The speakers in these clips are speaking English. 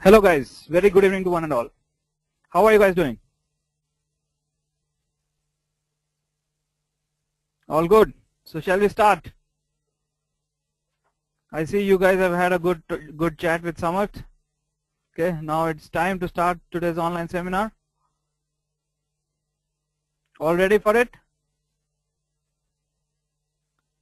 Hello guys, very good evening to one and all. How are you guys doing? All good. So shall we start? I see you guys have had a good chat with Samarth. Okay, now it's time to start today's online seminar. All ready for it?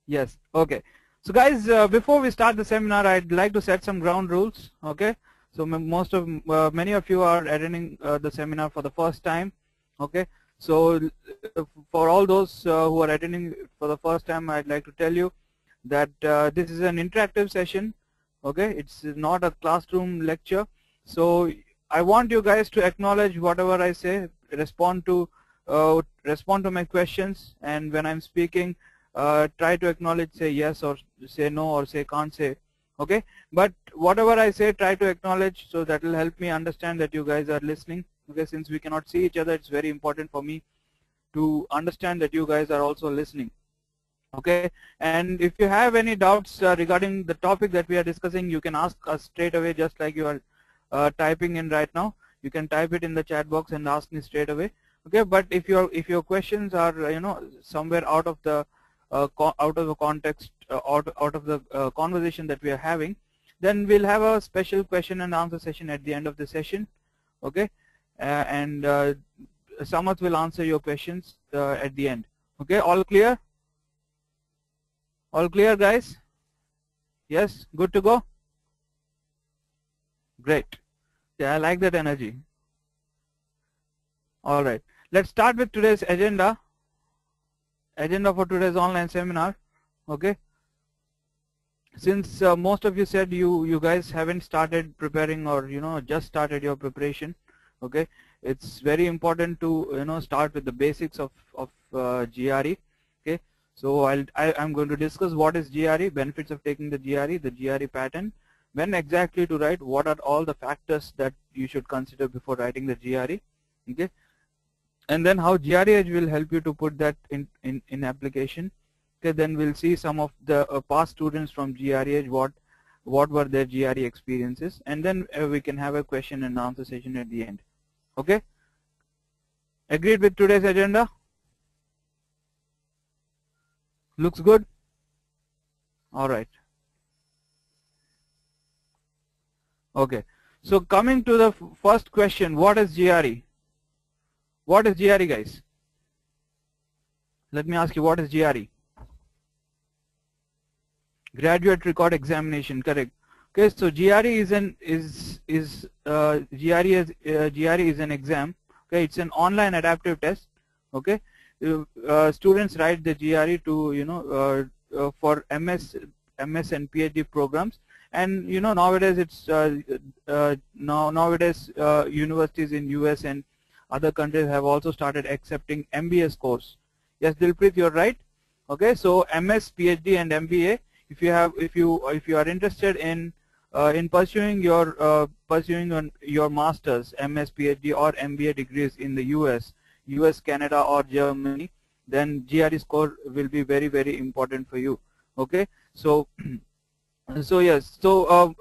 Yes. Okay. So guys, before we start the seminar, I'd like to set some ground rules. Okay. So many of you are attending the seminar for the first time. Okay. So for all those who are attending for the first time, I'd like to tell you that this is an interactive session. Okay. It's not a classroom lecture. So I want you guys to acknowledge whatever I say, respond to my questions, and when I'm speaking, try to acknowledge, say yes or say no or say can't say. Okay, but whatever I say, try to acknowledge, so that will help me understand that you guys are listening. Okay, since we cannot see each other, it's very important for me to understand that you guys are also listening. Okay, and if you have any doubts regarding the topic that we are discussing, you can ask us straight away, just like you are typing in right now. You can type it in the chat box and ask me straight away. Okay, but if your questions are somewhere out of the context, out of the conversation that we are having, then we'll have a special question and answer session at the end of the session. Okay, and Samarth will answer your questions at the end. Okay, all clear? All clear, guys? Yes, good to go? Great. Yeah, I like that energy. All right, let's start with today's agenda for today's online seminar. Okay, since most of you said you guys haven't started preparing, or just started your preparation. Okay, it's very important to start with the basics of GRE. Okay, so I'm going to discuss what is GRE, benefits of taking the GRE pattern, when exactly to write, what are all the factors that you should consider before writing the GRE. Okay, and then how GRE Edge will help you to put that in application. Okay, then we'll see some of the past students from GRE Edge, what were their GRE experiences, and then we can have a question and answer session at the end. Okay, agreed with today's agenda? Looks good? All right. Okay, so coming to the first question, what is GRE? What is GRE, guys? Let me ask you, what is GRE? Graduate Record Examination, correct? Okay, so GRE is an exam. Okay, it's an online adaptive test. Okay, students write the GRE to for MS and PhD programs, and nowadays it's nowadays universities in US and other countries have also started accepting MBA scores. Yes, Dilpreet, you're right. Okay, so MS, PhD, and MBA. If you are interested in pursuing your masters, MS, PhD, or MBA degrees in the US, Canada, or Germany, then GRE score will be very, very important for you. Okay, so yes, so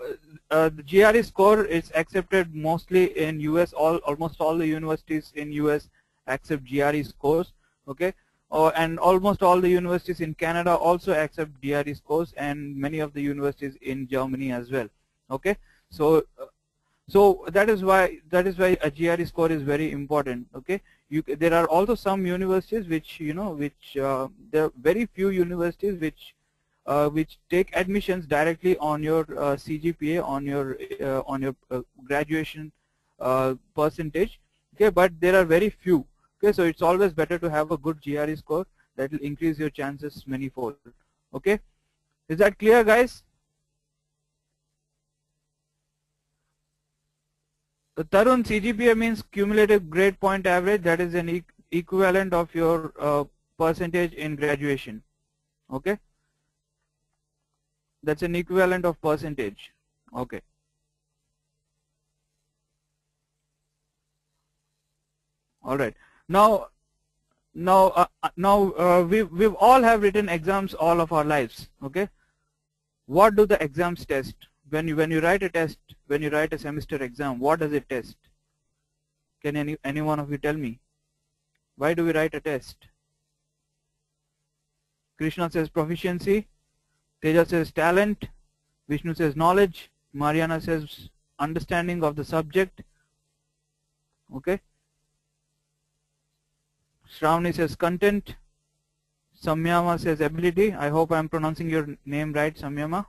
the GRE score is accepted mostly in US. Almost all the universities in US accept GRE scores. Okay, and almost all the universities in Canada also accept GRE scores, and many of the universities in Germany as well. Okay, so that is why a GRE score is very important. Okay, there are also some universities which there are very few universities which take admissions directly on your CGPA, on your graduation percentage. Okay, but there are very few. Okay, so it's always better to have a good GRE score that will increase your chances manyfold. Okay, is that clear, guys? Tarun, CGPA means cumulative grade point average. That is an equivalent of your percentage in graduation. Okay, that's an equivalent of percentage. Okay. All right. Now we've all have written exams all of our lives. Okay. What do the exams test? When you write a test, when you write a semester exam, what does it test? Can any one of you tell me? Why do we write a test? Krishna says proficiency, Teja says talent, Vishnu says knowledge, Mariana says understanding of the subject. Okay. Shravani says content. Samyama says ability. I hope I am pronouncing your name right, Samyama.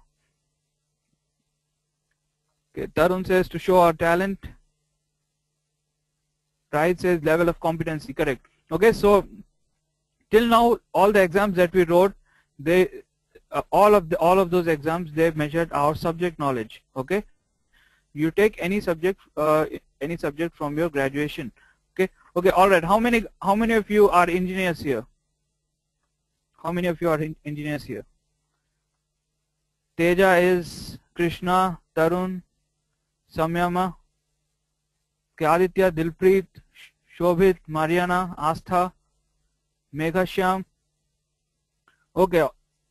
Okay. Tarun says to show our talent. Right says level of competency. Correct. Okay. So till now, all the exams that we wrote, they all of those exams, they measured our subject knowledge. Okay. You take any subject from your graduation. Okay. Okay. All right. How many of you are engineers here? How many of you are engineers here? Teja is, Krishna, Tarun, Samyama, Aditya, Dilpreet, Shobhit, Mariana, Astha, Meghashyam. Okay,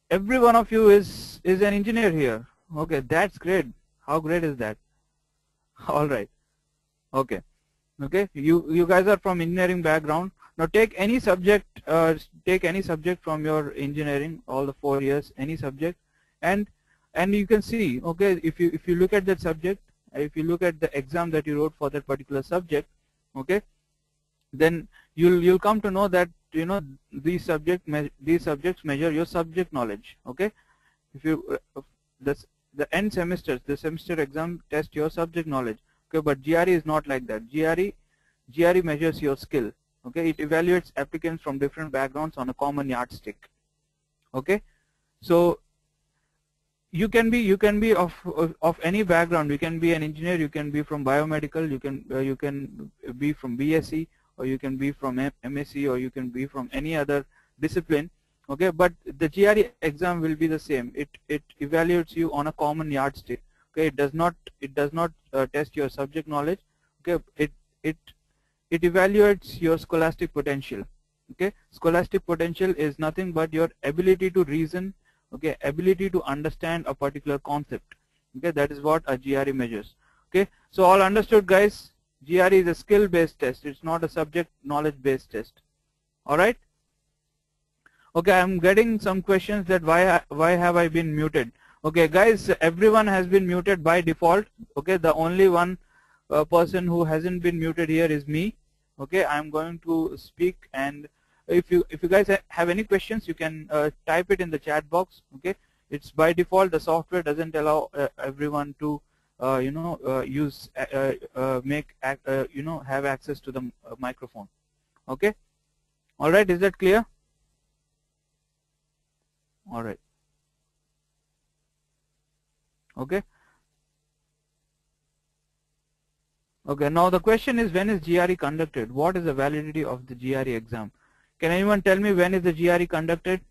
every one of you is an engineer here. Okay, that's great. How great is that? All right. Okay. Okay. You guys are from engineering background. Now take any subject. Take any subject from your engineering, all the 4 years, any subject, and you can see. Okay, if you look at that subject, if you look at the exam that you wrote for that particular subject, okay, then you'll come to know that these subjects measure your subject knowledge. Okay, if you the end semesters, the semester exam test your subject knowledge. Okay, but GRE is not like that. GRE measures your skill. Okay, it evaluates applicants from different backgrounds on a common yardstick. Okay, so you can be of any background. You can be an engineer, you can be from biomedical, you can be from BSc, or you can be from MSc, or you can be from any other discipline. Okay, but the GRE exam will be the same. It evaluates you on a common yardstick. Okay, it does not test your subject knowledge. Okay, it evaluates your scholastic potential. Okay, scholastic potential is nothing but your ability to reason. Okay, ability to understand a particular concept. Okay, that is what a GRE measures. Okay, so all understood, guys? GRE is a skill-based test. It's not a subject knowledge-based test. All right. Okay, I'm getting some questions that why have I been muted? Okay, guys, everyone has been muted by default. Okay, the only one person who hasn't been muted here is me. Okay, I'm going to speak, and if you guys have any questions, you can type it in the chat box. Okay, it's by default. The software doesn't allow everyone to use have access to the microphone. Okay, all right, is that clear? All right. Okay. Okay, now the question is, when is GRE conducted? What is the validity of the GRE exam? Can anyone tell me when is the GRE conducted?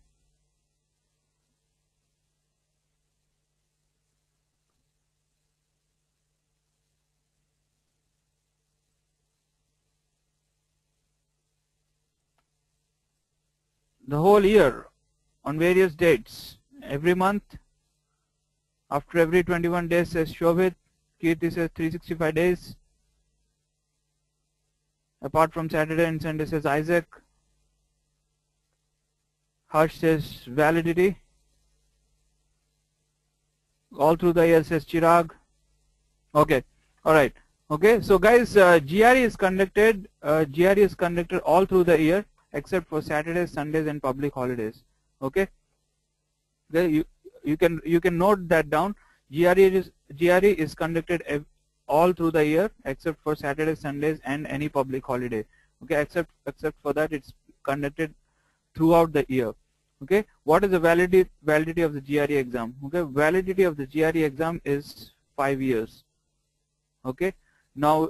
The whole year, on various dates, every month, after every 21 days, says Shobhit. Kirti says 365 days. Apart from Saturday and Sunday, says Isaac. Harsh says validity. All through the year, says Chirag. Okay, all right. Okay, so guys, GRE is conducted all through the year except for Saturdays, Sundays, and public holidays. Okay, you can note that down. GRE is conducted all through the year except for Saturdays, Sundays, and any public holiday. Okay, except for that, it's conducted throughout the year. Okay, what is the validity of the GRE exam? Okay, validity of the GRE exam is 5 years. Okay, now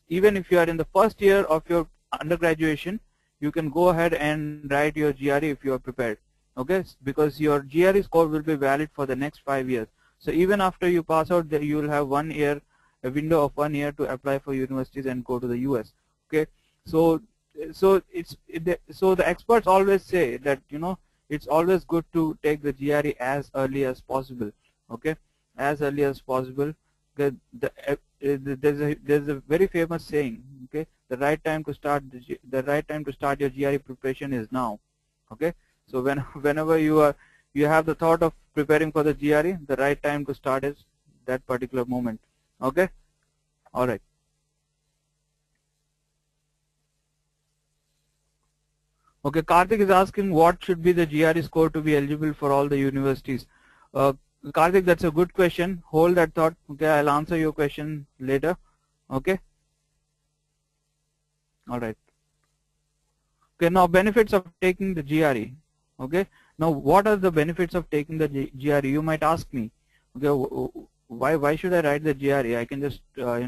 even if you are in the first year of your undergraduation, you can go ahead and write your GRE if you are prepared. Okay, because your GRE score will be valid for the next 5 years. So even after you pass out, you will have 1 year, a window of 1 year to apply for universities and go to the US. Okay, so the experts always say that it's always good to take the GRE as early as possible. Okay, as early as possible. There's a very famous saying. Okay, the right time to start your GRE preparation is now. Okay, so whenever you have the thought of preparing for the GRE, the right time to start is that particular moment. Okay, all right. Okay, Karthik is asking what should be the GRE score to be eligible for all the universities. Uh, Karthik, that's a good question. Hold that thought. Okay, I'll answer your question later. Okay, all right. Okay, now benefits of taking the GRE. Okay, now what are the benefits of taking the GRE? You might ask me. Okay, why should I write the GRE? I can just uh,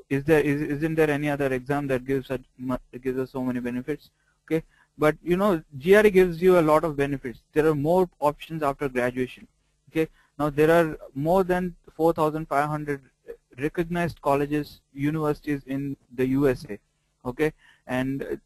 isn't there any other exam that gives us so many benefits? Okay, but GRE gives you a lot of benefits. There are more options after graduation. Okay, now there are more than 4,500 recognized colleges, universities in the USA. Okay, and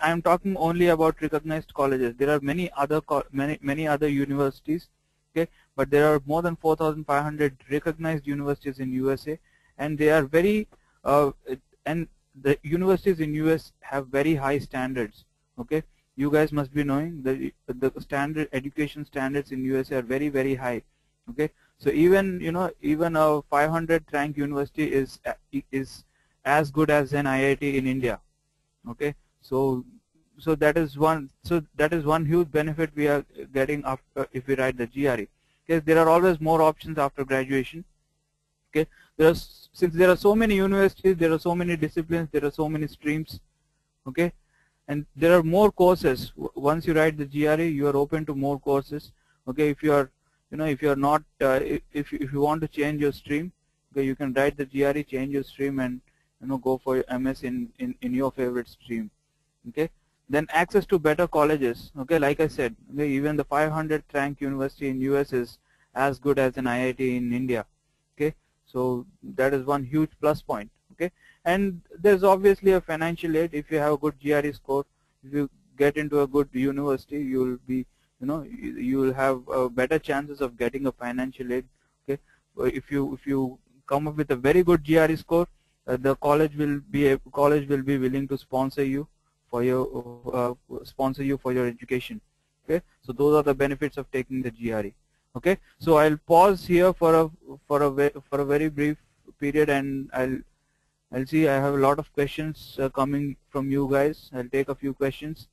I'm talking only about recognized colleges. There are many other universities. Okay, but there are more than 4,500 recognized universities in USA, and they are very and the universities in US have very high standards. Okay, you guys must be knowing the standard education standards in USA are very high. Okay, so even a 500th rank university is as good as an IIT in India. Okay, so that is one huge benefit we are getting after if we write the GRE. Okay, there are always more options after graduation. Okay, since there are so many universities, there are so many disciplines, there are so many streams. Okay, and there are more courses. Once you write the GRE, you are open to more courses. Okay, if you are if you are not if you want to change your stream, okay, you can write the GRE, change your stream, and go for your MS in your favorite stream. Okay, then access to better colleges. Okay, like I said, okay, even the 500th rank university in US is as good as an IIT in India. Okay, so that is one huge plus point. Okay, and there's obviously a financial aid. If you have a good GRE score, if you get into a good university, you will be you will have better chances of getting a financial aid. Okay, if you come up with a very good GRE score, the college will be willing to sponsor you for your education. Okay, so those are the benefits of taking the GRE. Okay, so I'll pause here for a very brief period, and I'll see. I have a lot of questions coming from you guys. I'll take a few questions.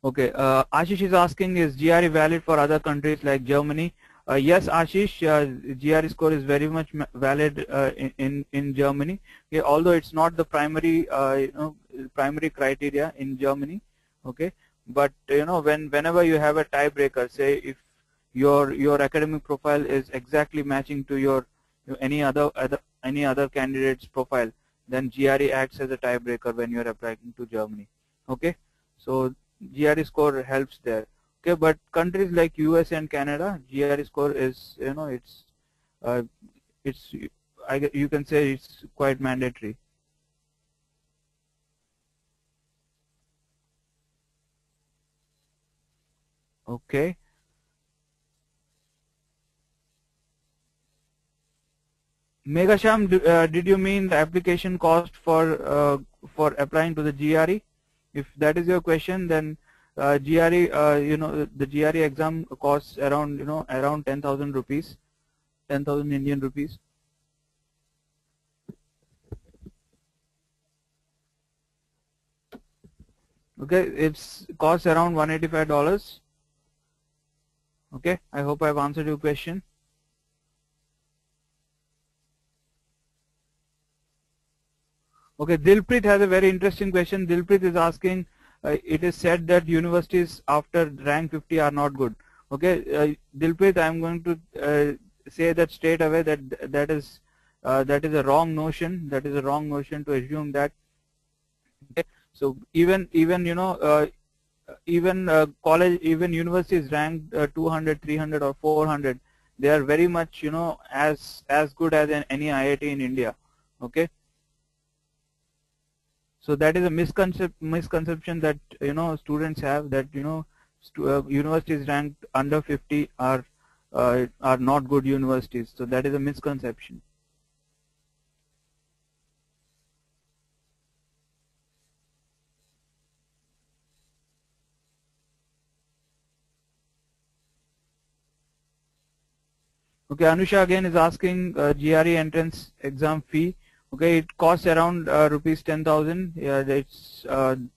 Okay, Ashish is asking, is GRE valid for other countries like Germany? Yes, Ashish, GRE score is very much valid in Germany. Okay, although it's not the primary primary criteria in Germany. Okay, but whenever you have a tiebreaker, say if your academic profile is exactly matching to your any other candidate's profile, then GRE acts as a tiebreaker when you're applying to Germany. Okay, so GRE score helps there. Okay, but countries like US and Canada, GRE score is it's you can say it's quite mandatory. Okay. Megasham, did you mean the application cost for applying to the GRE? If that is your question, then GRE, the GRE exam costs around around 10,000 rupees, 10,000 Indian rupees. Okay, it's costs around $185. Okay, I hope I've answered your question. Okay, Dilpreet has a very interesting question. Dilpreet is asking, it is said that universities after rank 50 are not good. Okay, Dilpreet, I'm going to say that straight away that is a wrong notion. That is a wrong notion to assume that. Okay, so even college, even universities ranked 200, 300, or 400, they are very much as good as any IIT in India. Okay. So that is a misconception that students have, that universities ranked under 50 are are not good universities. So that is a misconception. Okay, Anusha again is asking GRE entrance exam fee. Okay, it costs around rupees 10,000. Yeah, it's you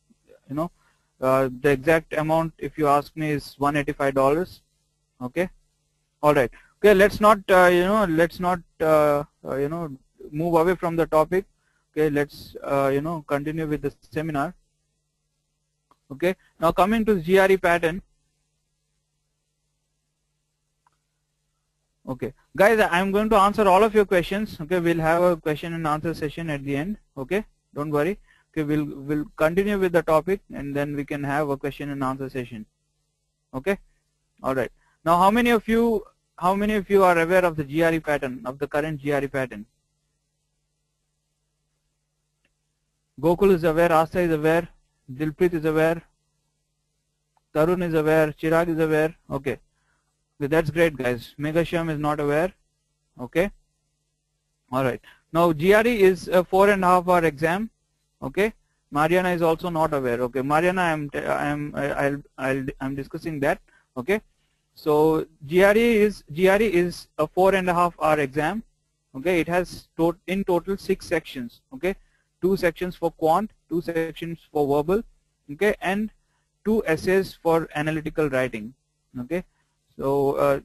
know the exact amount, if you ask me, is $185. Okay, all right. Okay, let's not let's not move away from the topic. Okay, let's continue with the seminar. Okay, now coming to the GRE pattern. Okay, guys, I'm going to answer all of your questions. Okay, we'll have a question and answer session at the end. Okay, don't worry. Okay, we'll continue with the topic and then we can have a question and answer session. Okay, all right. Now, how many of you are aware of the GRE pattern, of the current GRE pattern? Gokul is aware, Asta is aware, Dilpreet is aware, Tarun is aware, Chirag is aware. Okay. Okay, that's great, guys. Megasham is not aware. Okay. All right. Now GRE is a 4.5 hour exam. Okay. Mariana is also not aware. Okay. Mariana, I'm discussing that. Okay. So GRE is a 4.5 hour exam. Okay. It has in total 6 sections. Okay. 2 sections for quant, 2 sections for verbal. Okay, and 2 essays for analytical writing. Okay. So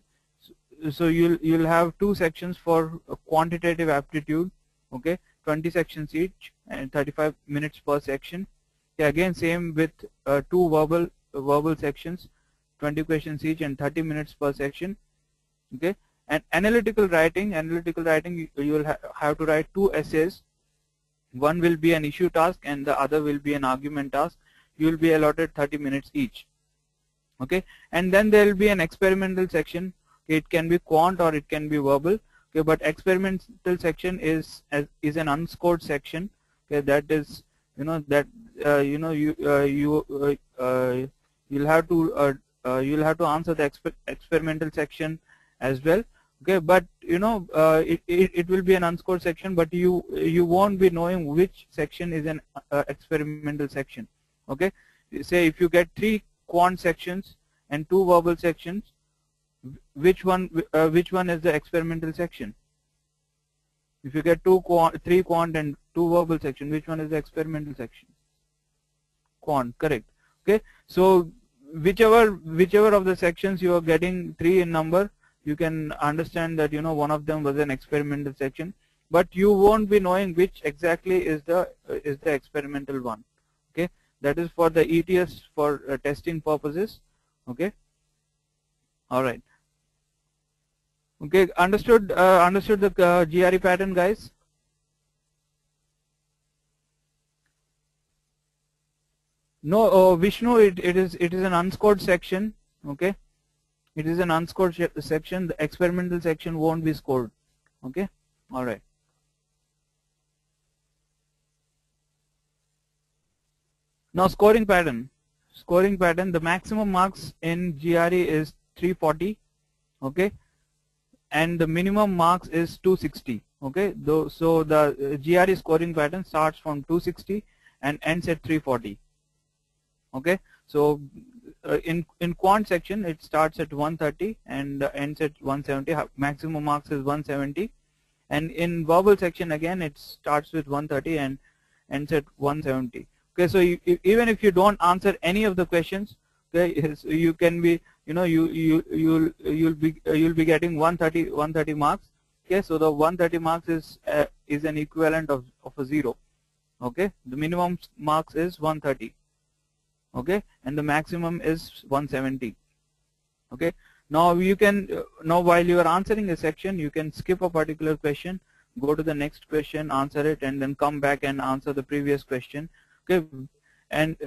so you'll have 2 sections for quantitative aptitude. Okay, 20 sections each and 35 minutes per section. Okay, again same with 2 verbal sections, 20 questions each and 30 minutes per section. Okay, and analytical writing you will have to write 2 essays. One will be an issue task and the other will be an argument task. You will be allotted 30 minutes each. Okay, and then there will be an experimental section. Okay, it can be quant or it can be verbal. Okay, but experimental section is an unscored section. Okay, that is you'll have to answer the experimental section as well. Okay, but it will be an unscored section, but you won't be knowing which section is an experimental section. Okay, say if you get 3 quant sections and 2 verbal sections, which one is the experimental section? If you get 3 quant and 2 verbal section, which one is the experimental section? Quant, correct. Okay, so whichever of the sections you are getting 3 in number, you can understand that one of them was an experimental section, but you won't be knowing which exactly is the experimental one. Okay, that is for the ETS for testing purposes. Okay, all right. Okay, understood the GRE pattern, guys? No, Vishnu, it is an unscored section. Okay, it is an unscored section. The experimental section won't be scored. Okay, all right. Now scoring pattern. The maximum marks in GRE is 340. Okay, and the minimum marks is 260. Okay, so the GRE scoring pattern starts from 260 and ends at 340. Okay, so in quant section it starts at 130 and ends at 170. Maximum marks is 170, and in verbal section again it starts with 130 and ends at 170. Okay, so even if you don't answer any of the questions, okay, so you can be you'll be getting 130 marks. Okay, so the 130 marks is an equivalent of a 0. Okay, the minimum marks is 130. Okay, and the maximum is 170. Okay, now you can while you are answering a section, you can skip a particular question, go to the next question, answer it, and then come back and answer the previous question. Okay, and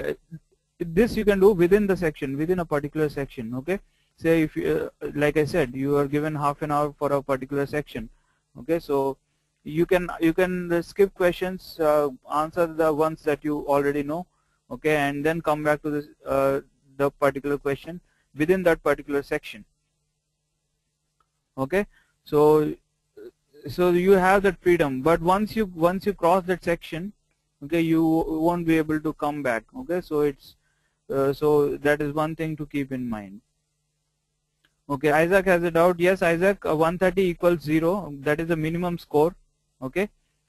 this you can do within the section, within a particular section. Okay, say if you, like I said, you are given half an hour for a particular section. Okay, so you can skip questions, answer the ones that you already know. Okay, and then come back to this the particular question within that particular section. Okay, so you have that freedom, but once you cross that section, okay, you won't be able to come back. Okay, so it's so that is one thing to keep in mind. Okay, Isaac has a doubt. Yes, Isaac, 130 equals 0. That is the minimum score. Okay,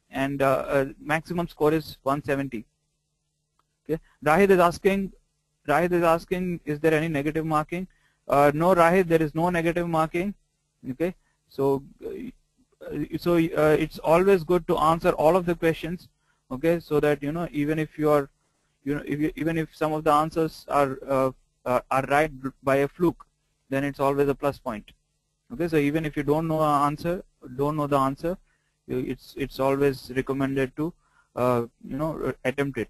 and maximum score is 170. Okay, Rahid is asking. Is there any negative marking? No, Rahid, there is no negative marking. Okay, so it's always good to answer all of the questions. Okay, so that even if you are even if some of the answers are right by a fluke, then it's always a plus point. Okay, so even if you don't know the answer, it's always recommended to attempt it.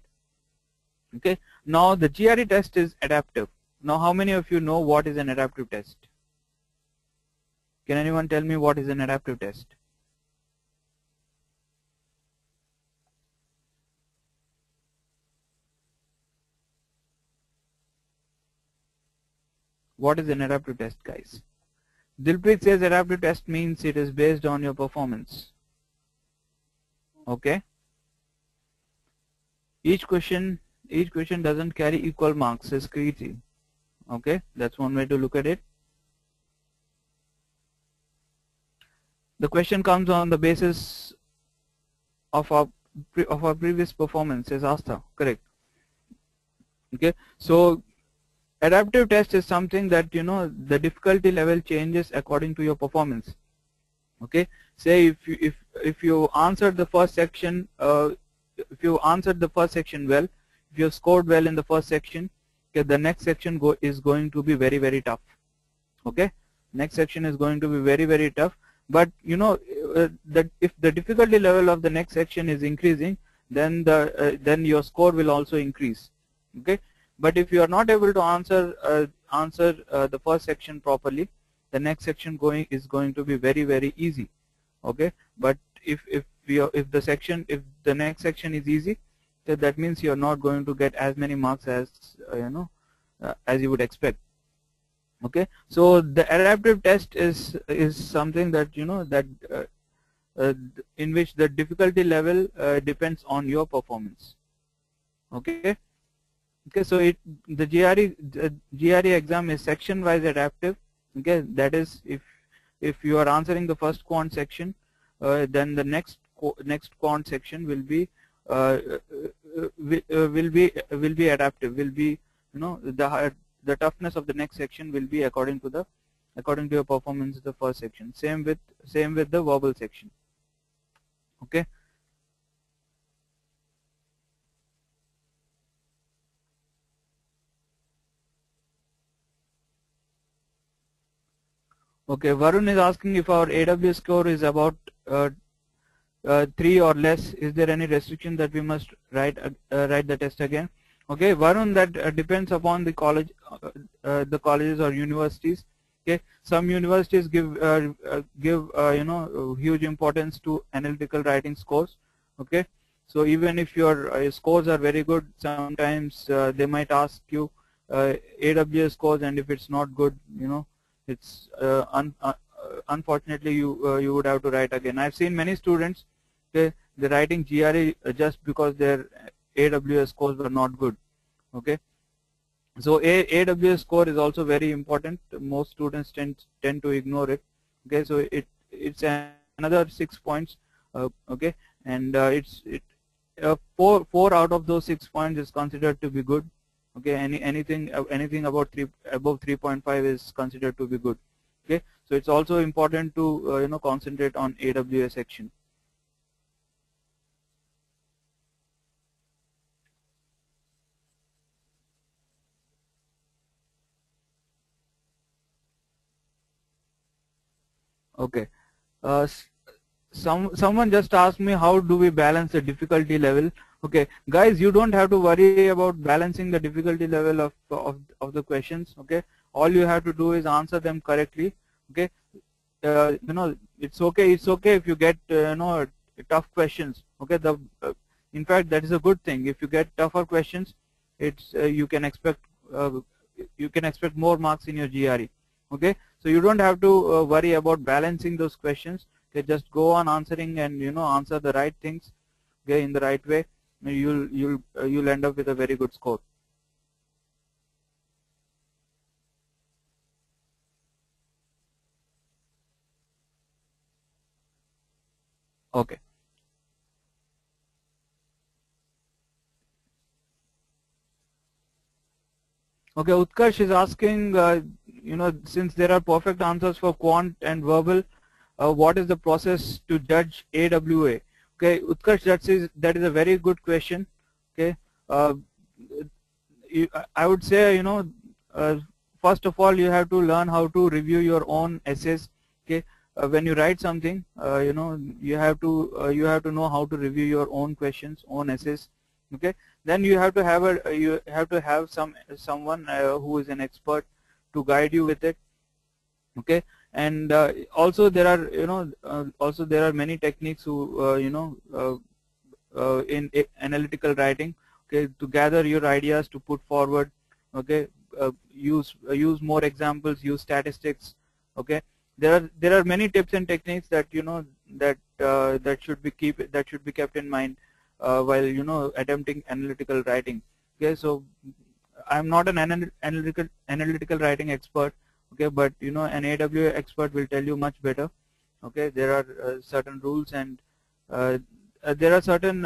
Okay, now the GRE test is adaptive. Now, how many of you know what is an adaptive test? Can anyone tell me what is an adaptive test? What is an adaptive test, guys? Dilpreet says adaptive test means it is based on your performance. Okay. Each question doesn't carry equal marks, says Kriti. Okay, that's one way to look at it. The question comes on the basis of our previous performance, says Asta. Correct. Okay, so adaptive test is something that the difficulty level changes according to your performance. Okay, say if you answered the first section, well, if you scored well in the first section, okay, the next section is going to be very, very tough. Okay, next section is going to be very, very tough. But that if the difficulty level of the next section is increasing, then your score will also increase. Okay, but if you are not able to answer the first section properly, the next section is going to be very, very easy. Okay, but if the next section is easy, then that means you are not going to get as many marks as as you would expect. Okay, so the adaptive test is something that in which the difficulty level depends on your performance. Okay. Okay, so the GRE exam is section wise adaptive. Okay, that is if you are answering the first quant section, then the next quant section will be adaptive. Will be the toughness of the next section will be according to your performance in the first section. Same with the verbal section. Okay. Okay, Varun is asking if our AWS score is about 3 or less. Is there any restriction that we must write the test again? Okay, Varun, that depends upon the college, the colleges or universities. Okay, some universities give huge importance to analytical writing scores. Okay, so even if your scores are very good, sometimes they might ask you AWS scores, and if it's not good, it's unfortunately you would have to write again. I've seen many students, okay, they're writing GRE just because their AWS scores were not good. Okay, so AWS score is also very important. Most students tend to ignore it. Okay, so it's another 6 points. Okay, and four out of those 6 points is considered to be good. Okay, anything above 3.5 is considered to be good. Okay, so it's also important to concentrate on AWS section. Okay, someone just asked me how do we balance the difficulty level. Okay, guys, you don't have to worry about balancing the difficulty level of the questions. Okay, all you have to do is answer them correctly. Okay, it's okay if you get tough questions. Okay, in fact, that is a good thing. If you get tougher questions, it's you can expect more marks in your GRE. Okay, So you don't have to worry about balancing those questions. Okay, just go on answering and answer the right things, okay, in the right way. You'll end up with a very good score. Okay. Okay, Utkarsh is asking, since there are perfect answers for quant and verbal, what is the process to judge AWA? Okay, Utkarsh, that is a very good question. Okay, uh, I would say, first of all, you have to learn how to review your own essays. Okay, when you write something, you have to know how to review your own questions, own essays. Okay, then you have to have someone who is an expert to guide you with it. Okay, and also there are many techniques who in analytical writing, okay, to gather your ideas to put forward. Okay, use more examples, use statistics. Okay, there are many tips and techniques that that should be kept in mind while attempting analytical writing. Okay, so I'm not an analytical writing expert. Okay, but an AWA expert will tell you much better. Okay, there are certain rules, and uh, there are certain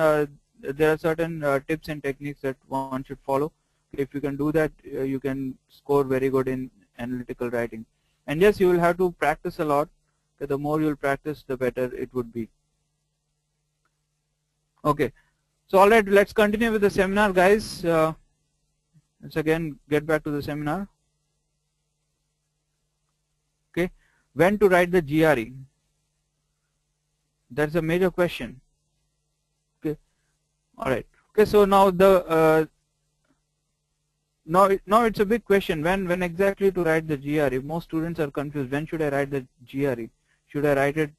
tips and techniques that one should follow. If you can do that, you can score very good in analytical writing. And yes, you will have to practice a lot. Okay, the more you'll practice, the better it would be. Okay, so all right, let's continue with the seminar, guys. Let's again get back to the seminar. Okay, when to write the GRE? That's a major question. Okay, all right. Okay, so now now it's a big question. When exactly to write the GRE? Most students are confused. When should I write the GRE? Should I write it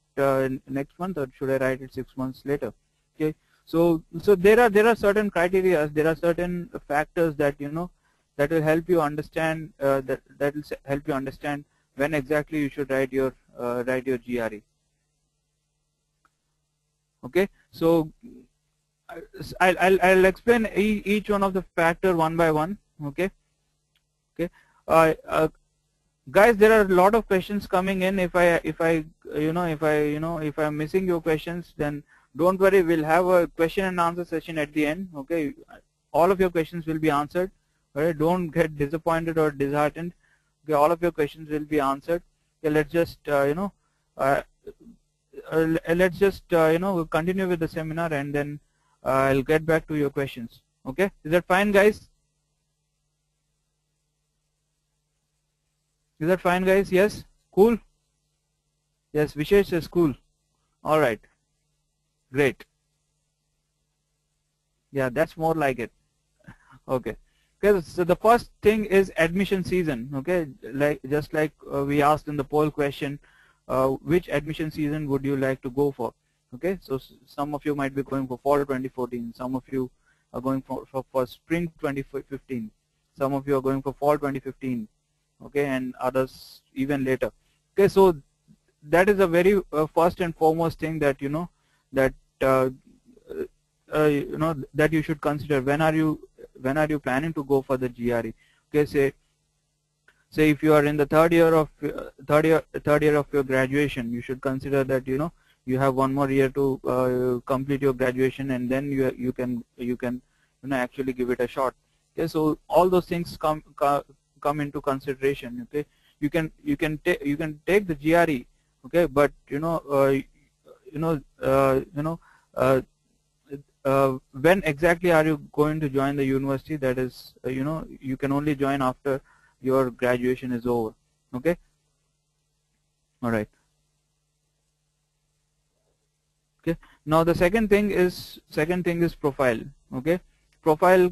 next month, or should I write it 6 months later? Okay, so there are certain criteria. There are certain factors that that will help you understand that will help you understand when exactly you should write your GRE. Okay, so I'll explain each one of the factor one by one. Okay, okay, guys, there are a lot of questions coming in. If I'm missing your questions, then don't worry. We'll have a question and answer session at the end. Okay, all of your questions will be answered. All right, don't get disappointed or disheartened. Okay, all of your questions will be answered. Okay, let's just continue with the seminar, and then I'll get back to your questions. Okay, is that fine, guys? Is that fine, guys? Yes? Cool? Yes, Vishesh says cool. All right. Great. Yeah, that's more like it. Okay. Okay, so the first thing is admission season. Okay, just like we asked in the poll question, which admission season would you like to go for? Okay, so some of you might be going for fall 2014. Some of you are going for spring 2015. Some of you are going for fall 2015. Okay, and others even later. Okay, so that is a very first and foremost thing that that that you should consider. When are you planning to go for the GRE? Okay, say if you are in the third year of your graduation, you should consider that you have one more year to complete your graduation, and then you can actually give it a shot. Okay, so all those things come into consideration. Okay, you can take the GRE. Okay, but when exactly are you going to join the university? That is, you can only join after your graduation is over. Okay, all right. Okay, now the second thing is profile. Okay, profile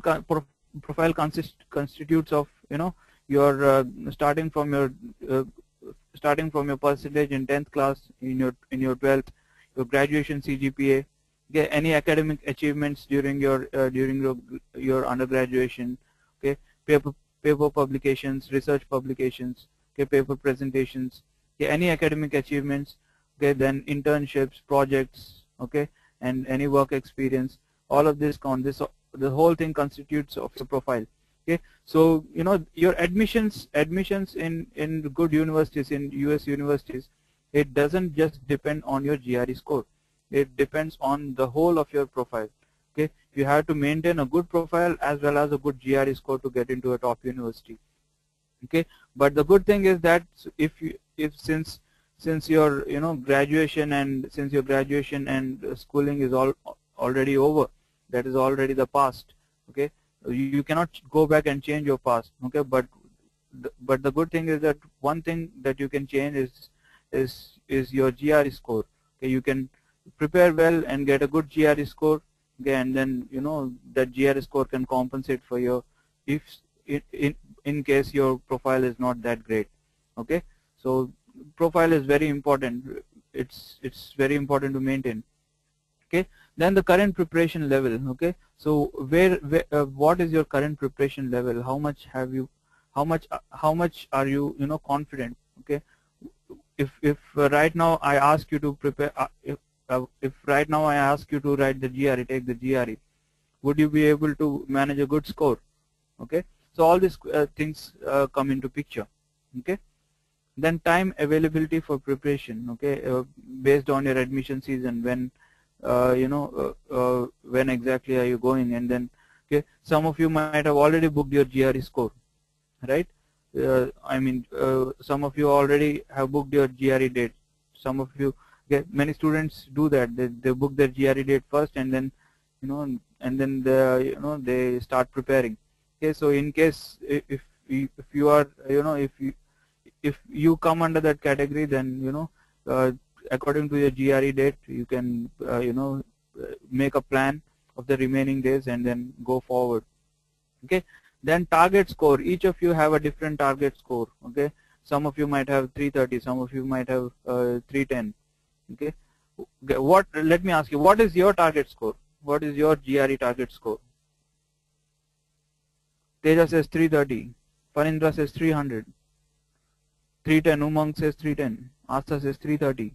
constitutes of your starting from your percentage in 10th class, in your 12th, your graduation CGPA, okay, any academic achievements during your undergraduation, okay, paper publications, research publications, okay, paper presentations, okay, any academic achievements, okay, then internships, projects, okay, and any work experience. All of this count. The whole thing constitutes of your profile. Okay, so your admissions in good universities, in US universities, it doesn't just depend on your GRE score. It depends on the whole of your profile. Okay, you have to maintain a good profile as well as a good GRE score to get into a top university. Okay, but the good thing is that if since your graduation and schooling is already over, that is already the past. Okay, you cannot go back and change your past. Okay, but the good thing is that one thing that you can change is your GRE score. Okay, you can prepare well and get a good GRE score. Okay, and then that GRE score can compensate for your if in case your profile is not that great. Okay, so profile is very important. It's very important to maintain. Okay, then the current preparation level. Okay, so what is your current preparation level? How much are you confident? Okay, if right now I ask you to prepare, if right now I ask you to write the GRE, take the GRE, would you be able to manage a good score? Okay, so all these things come into picture. Okay, then time availability for preparation. Okay, based on your admission season, when when exactly are you going, and then okay, some of you might have already booked your GRE score, right? I mean, some of you already have booked your GRE date. Some of you, okay, many students do that. They book their GRE date first, and then they start preparing. Okay, so in case if you are if you come under that category, then according to your GRE date, you can make a plan of the remaining days and then go forward. Okay, then target score. Each of you have a different target score. Okay, some of you might have 330, some of you might have 310. Okay, let me ask you, what is your target score? What is your GRE target score? Teja says 330, Panindra says 300, 310, Umang says 310, Asta says 330,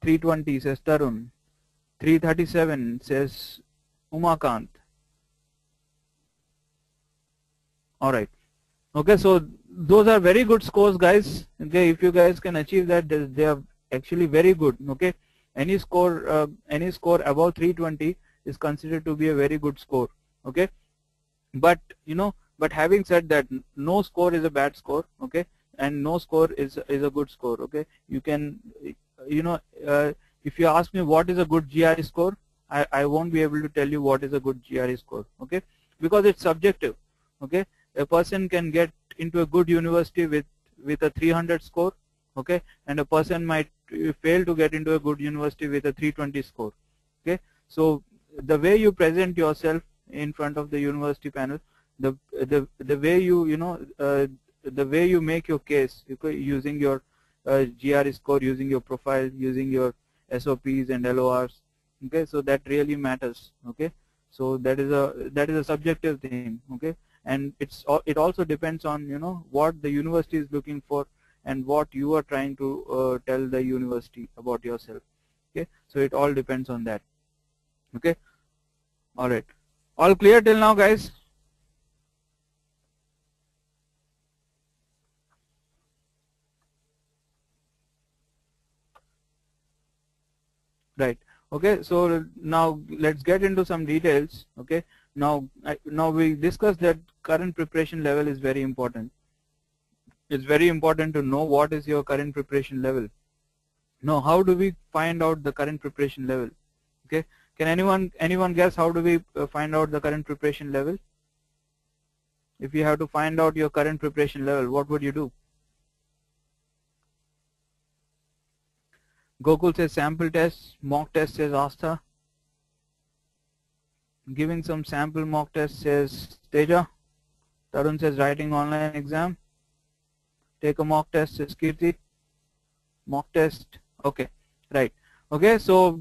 320 says Tarun, 337 says Umakant. Alright. Okay, so those are very good scores, guys. Okay, if you guys can achieve that, they are actually very good. Okay, any score above 320 is considered to be a very good score. Okay, but but having said that, no score is a bad score. Okay, and no score is a good score. Okay, you can if you ask me what is a good GRE score, I won't be able to tell you what is a good GRE score. Okay, because it's subjective. Okay, a person can get into a good university with a 300 score. Okay, and a person might fail to get into a good university with a 320 score. Okay, so the way you present yourself in front of the university panel, the way the way you make your case, using your GRE score, using your profile, using your SOPs and LORs. Okay, so that really matters. Okay, so that is a subjective thing. Okay, and it also depends on what the university is looking for and what you are trying to tell the university about yourself. Okay, so it all depends on that. Okay, all right, all clear till now, guys? Right. Okay, so now let's get into some details. Okay, now we discussed that current preparation level is very important. It's very important to know what is your current preparation level. Now, how do we find out the current preparation level? Okay, can anyone guess how do we find out the current preparation level? If you have to find out your current preparation level, what would you do? Gokul says sample tests, mock test says Asta. Giving some sample mock test says Teja. Tarun says writing online exam. Take a mock test says Kirti. Mock test, okay, right. Okay, so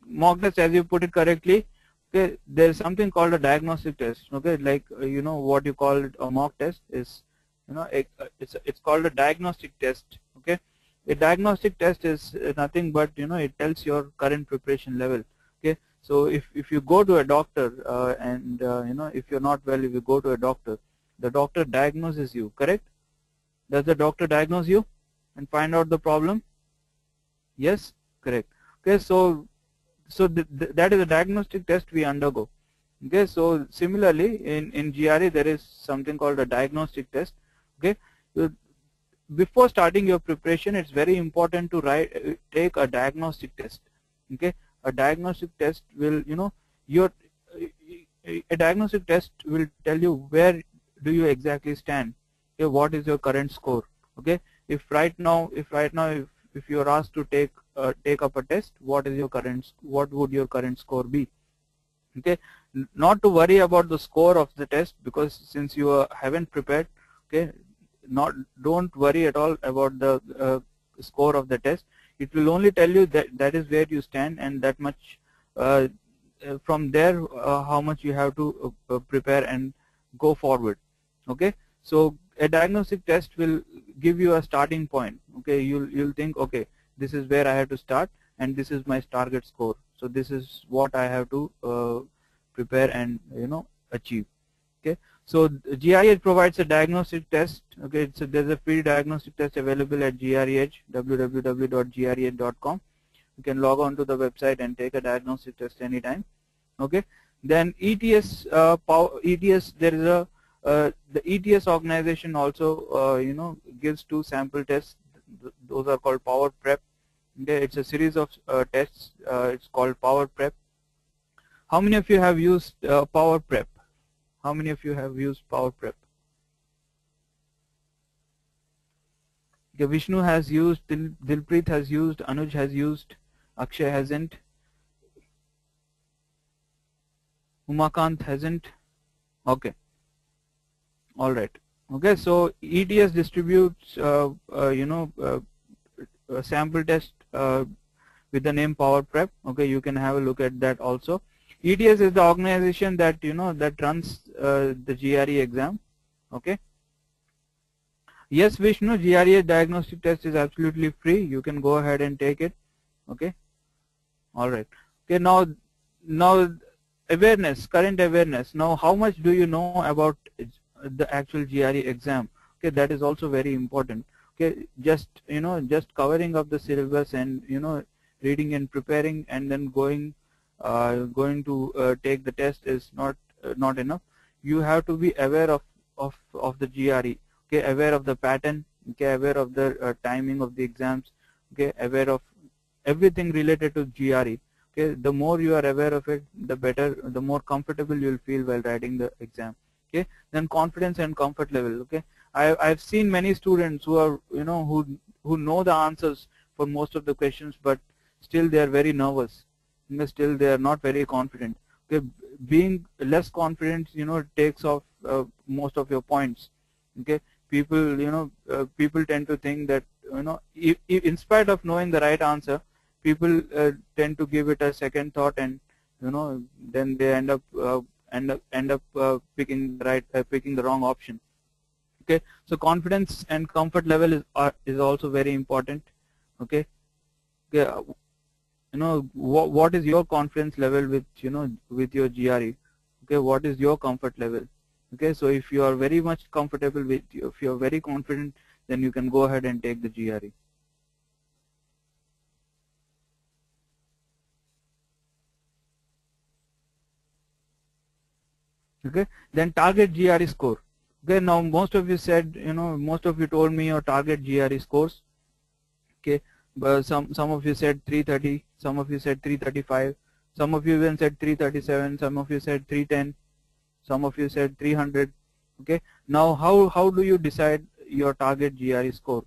mock test, as you put it correctly, okay, there is something called a diagnostic test. Okay, like what you call it a mock test is it's called a diagnostic test. Okay, a diagnostic test is nothing but it tells your current preparation level. Okay, so if you go to a doctor and if you're not well, if you go to a doctor, the doctor diagnoses you, correct? Does the doctor diagnose you and find out the problem? Yes, correct. Okay, so that is a diagnostic test we undergo. Okay, so similarly in GRE there is something called a diagnostic test. Okay, so before starting your preparation, it's very important to take a diagnostic test. Okay, a diagnostic test will your a diagnostic test will tell you where do you exactly stand. Okay, what is your current score? Okay, if right now if you are asked to take up a test, what would your current score be? Okay, not to worry about the score of the test, because since you haven't prepared, okay, don't worry at all about the score of the test. It will only tell you that is where you stand, and that much from there how much you have to prepare and go forward. Okay, so a diagnostic test will give you a starting point. Okay, you'll think, okay, this is where I have to start and this is my target score, so this is what I have to prepare and achieve. Okay, so GRE provides a diagnostic test. Okay, so there's a free diagnostic test available at GRE, www.gre.com. You can log on to the website and take a diagnostic test anytime. Okay, then ETS ETS, there is a the ETS organization also gives 2 sample tests. Those are called Power Prep. Okay, it's a series of tests. It's called Power Prep. How many of you have used Power Prep? How many of you have used Power Prep? Okay, Vishnu has used, Dilpreet has used, Anuj has used, Akshay hasn't, Umakant hasn't. Okay, all right. Okay, so ETS distributes a sample test with the name Power Prep. Okay, you can have a look at that also. ETS is the organization that that runs the GRE exam. Okay. Yes, Vishnu, GRE diagnostic test is absolutely free. You can go ahead and take it. Okay. All right. Okay. Now awareness, current awareness. Now, how much do you know about the actual GRE exam? Okay, that is also very important. Okay, just covering up the syllabus and reading and preparing and then going to take the test is not enough. You have to be aware of the GRE. Okay, aware of the pattern. Okay, aware of the timing of the exams. Okay, aware of everything related to GRE. Okay, the more you are aware of it, the better, the more comfortable you will feel while writing the exam. Okay, then confidence and comfort level. Okay, I've seen many students who are who know the answers for most of the questions, but still they are very nervous. Still they are not very confident. Okay, being less confident takes off most of your points. Okay, people people tend to think that if in spite of knowing the right answer, people tend to give it a second thought, and then they end up picking the wrong option. Okay, so confidence and comfort level is also very important. Okay, okay, what is your confidence level with with your GRE? Okay, what is your comfort level? Okay, so if you are very much comfortable with, if you are very confident, then you can go ahead and take the GRE. Okay, then target GRE score. Okay, now most of you said, most of you told me your target GRE scores. Okay, but some of you said 330, some of you said 335, some of you even said 337, some of you said 310, some of you said 300. Okay, now how do you decide your target GRE score?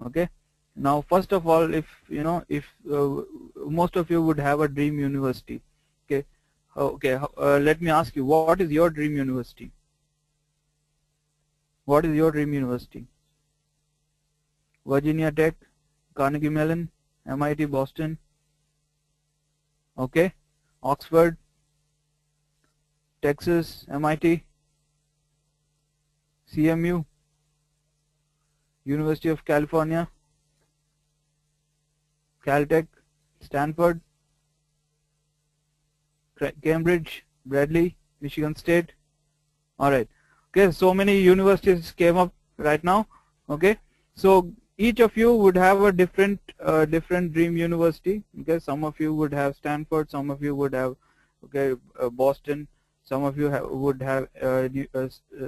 Okay, now first of all, if most of you would have a dream university. Okay, okay, let me ask you, what is your dream university? What is your dream university? Virginia Tech, Carnegie Mellon, MIT Boston, okay, Oxford, Texas, MIT, CMU, University of California, Caltech, Stanford, Cambridge, Bradley, Michigan State. Alright. Okay, so many universities came up right now. Okay, so each of you would have a different dream university. Okay, some of you would have Stanford, some of you would have Boston, some of you would have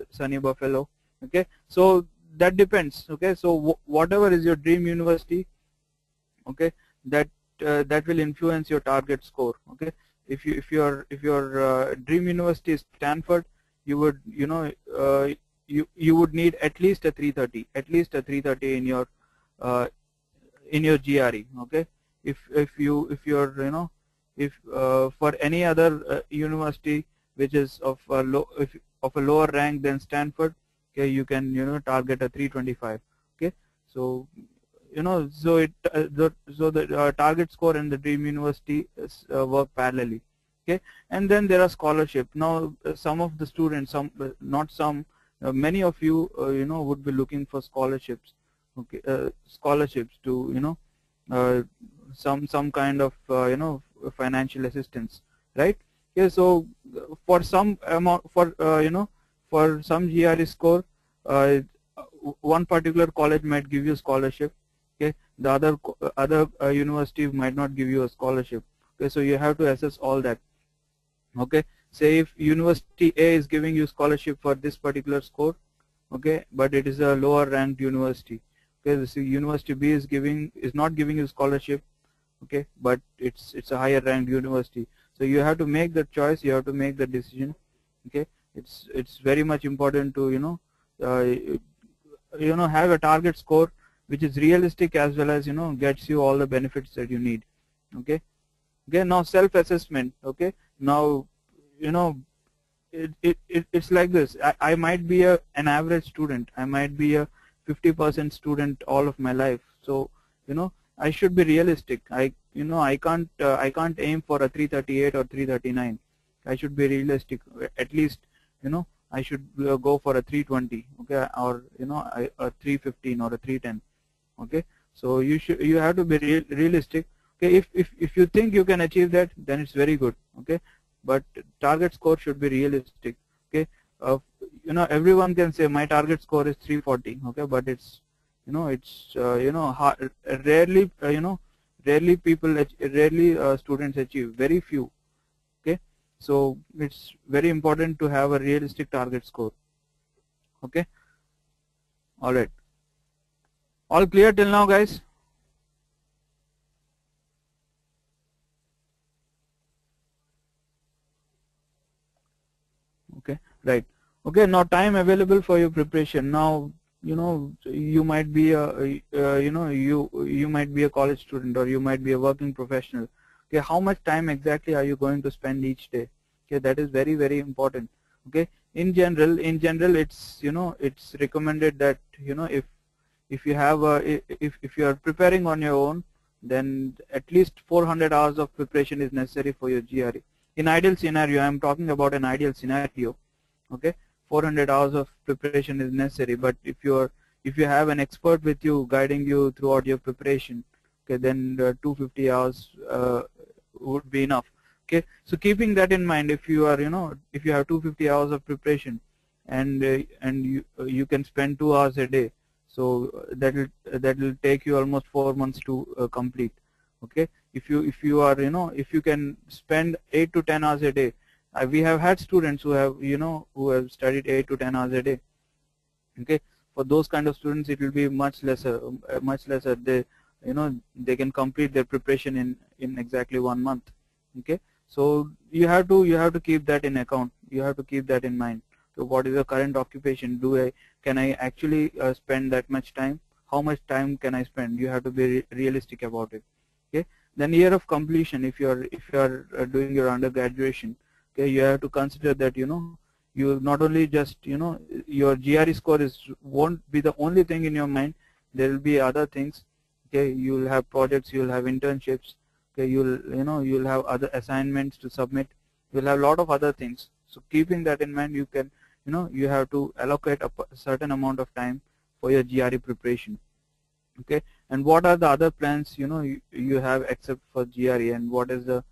sunny Buffalo. Okay, so that depends. Okay, so whatever is your dream university, okay, that that will influence your target score. Okay, if your dream university is Stanford, you would you would need at least a 330 in your GRE. Okay, if you're if for any other university which is of a lower rank than Stanford, okay, you can target a 325. Okay, so so the target score and the dream university is, work parallelly. Okay, and then there are scholarship. Now some of the students, not some, many of you would be looking for scholarships. Okay, scholarships to some kind of financial assistance, right? Okay, so for some amount, for some GRE score, one particular college might give you scholarship. Okay, the other university might not give you a scholarship. Okay, so you have to assess all that. Okay, say if University A is giving you scholarship for this particular score, okay, but it is a lower ranked university. Okay, this University B is not giving you scholarship, okay, but it's a higher ranked university. So you have to make the choice, you have to make the decision. Okay, it's very much important to have a target score which is realistic, as well as gets you all the benefits that you need. Okay, again, now self-assessment. Okay, now it's like this. I might be an average student. I might be a 50% student all of my life. So I should be realistic. I can't aim for a 338 or 339. I should be realistic. At least I should go for a 320. Okay, or a 315 or a 310. Okay, so you have to be realistic. Okay, if you think you can achieve that, then it's very good. Okay, but target score should be realistic. Okay, everyone can say my target score is 340. Okay, but it's hard, rarely students achieve, very few. Okay, so it's very important to have a realistic target score. Okay, all right, all clear till now, guys? Okay, right. Okay, now time available for your preparation. Now you might be you might be a college student, or you might be a working professional. Okay, how much time exactly are you going to spend each day? Okay, that is very, very important. Okay, in general it's it's recommended that if you have if you are preparing on your own, then at least 400 hours of preparation is necessary for your GRE. In ideal scenario, I am talking about an ideal scenario. Okay, 400 hours of preparation is necessary, but if you have an expert with you guiding you throughout your preparation, okay, then 250 hours would be enough. Okay, so keeping that in mind, if you are if you have 250 hours of preparation, and you can spend 2 hours a day, so that will take you almost 4 months to complete. Okay, if you are if you can spend 8 to 10 hours a day, we have had students who have who have studied 8 to 10 hours a day. Okay, for those kind of students it will be much lesser. They they can complete their preparation in exactly 1 month. Okay, so you have to keep that in account. You have to keep that in mind. So what is the current occupation? Can I actually spend that much time? How much time can I spend? You have to be realistic about it. Okay, then year of completion. If you are doing your undergraduation, okay, you have to consider that you not only just your GRE score won't be the only thing in your mind. There will be other things. Okay, you will have projects, you will have internships. Okay, you'll have other assignments to submit. You'll have a lot of other things. So keeping that in mind, you can you have to allocate a certain amount of time for your GRE preparation. Okay, and what are the other plans you have except for GRE, and what is the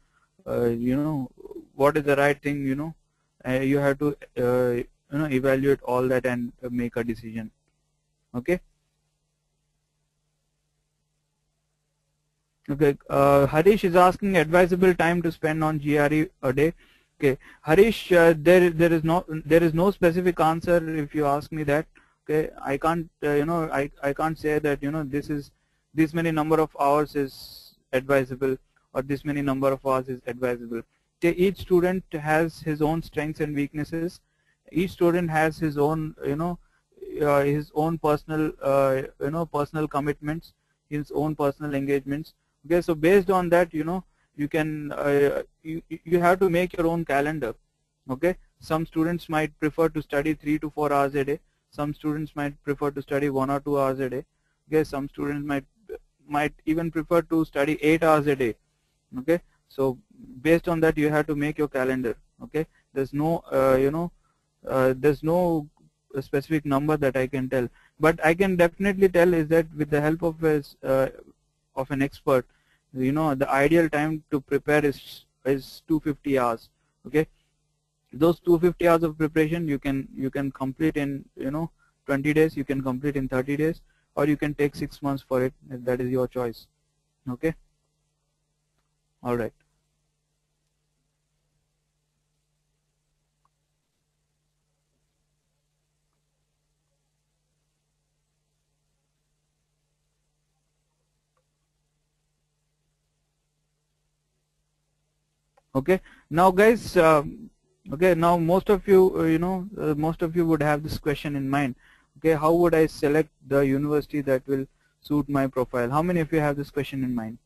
what is the right thing, you have to evaluate all that and make a decision. Okay. Okay, Harish is asking advisable time to spend on GRE a day. Okay, Harish, there is no specific answer if you ask me that. Okay, I can't I can't say that this many number of hours is advisable or this many number of hours is advisable. Okay, each student has his own strengths and weaknesses. Each student has his own his own personal personal commitments, his own personal engagements. Okay, so based on that, you can you have to make your own calendar. Okay, some students might prefer to study 3 to 4 hours a day. Some students might prefer to study 1 or 2 hours a day. Okay, some students might even prefer to study 8 hours a day. Okay, so based on that, you have to make your calendar. Okay, there's no there's no specific number that I can tell, but I can definitely tell is that with the help of an expert, the ideal time to prepare is 250 hours. Okay, those 250 hours of preparation you can complete in 20 days, you can complete in 30 days, or you can take 6 months for it. That is your choice. Okay, all right. Okay, now guys, okay, now most of you most of you would have this question in mind. Okay, how would I select the university that will suit my profile? How many of you have this question in mind?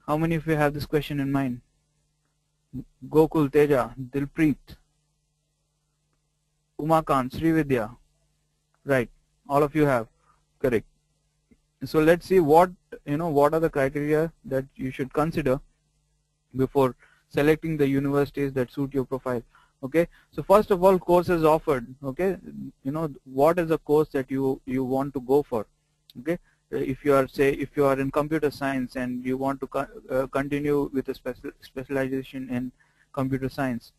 How many of you have this question in mind? Gokul, Teja, Dilpreet, Umakant, Srividya. Right, all of you have. Correct. So let's see what what are the criteria that you should consider before selecting the universities that suit your profile. Okay, so first of all, courses offered. Okay, what is the course that you want to go for. Okay, if you are in computer science and you want to continue with a specialization in computer science,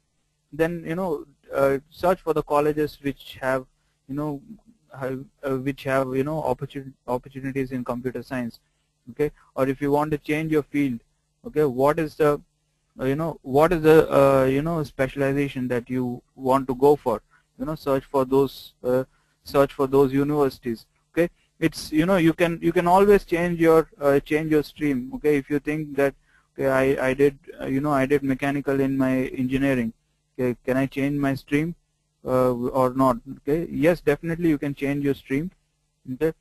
then search for the colleges which have opportunities in computer science. Okay, or if you want to change your field, okay, what is the what is the specialization that you want to go for. Search for those universities. Okay, it's you can always change your stream. Okay, if you think that, okay, I did I did mechanical in my engineering. Okay, can I change my stream or not? Okay, yes, definitely you can change your stream. Okay,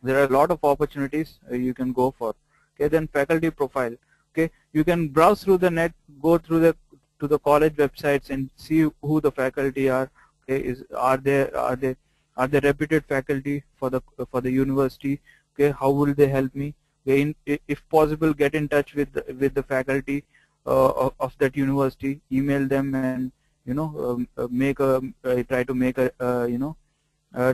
there are a lot of opportunities you can go for. Okay, then faculty profile. Okay, you can browse through the net, go through the college websites and see who the faculty are. Okay, are they reputed faculty for the university? Okay, how will they help me? Okay, if possible, get in touch with the faculty of that university, email them, and make a try to make a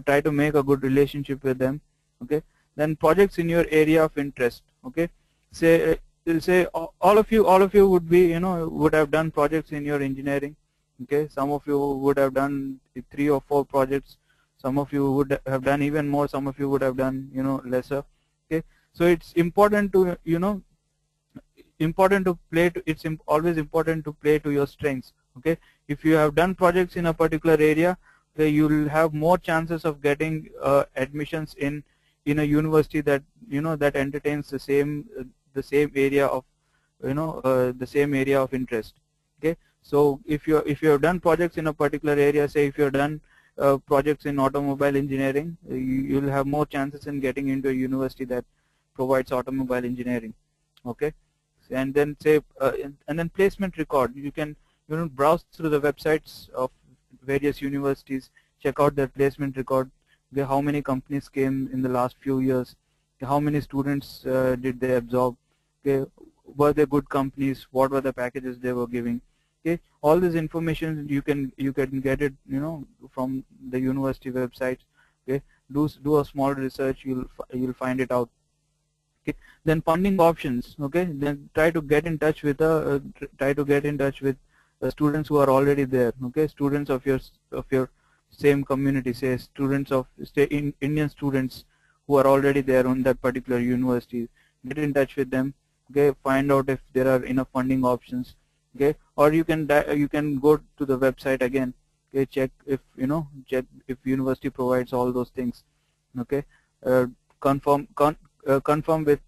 try to make a good relationship with them. Okay, then projects in your area of interest. Okay, say all of you would be would have done projects in your engineering. Okay, some of you would have done 3 or 4 projects, some of you would have done even more, some of you would have done lesser. Okay, so it's important to it's always important to play to your strengths. Okay, if you have done projects in a particular area, okay, you will have more chances of getting admissions in a university that that entertains the same area of the same area of interest. Okay, so if you have done projects in a particular area, say if you have done projects in automobile engineering, you will have more chances in getting into a university that provides automobile engineering. Okay, and then say and then placement record. You can browse through the websites of various universities, check out their placement record. Okay, how many companies came in the last few years, how many students did they absorb. Okay, were they good companies, what were the packages they were giving. Okay, all this information you can get it, from the university website. Okay, do a small research, you'll find it out. Okay, then funding options. Okay, then try to get in touch with students who are already there. Okay, students of your same community, say students of Indian students who are already there on that particular university. Get in touch with them. Okay, find out if there are enough funding options. Okay, or you can go to the website again. Okay, check if university provides all those things. Okay, uh, confirm with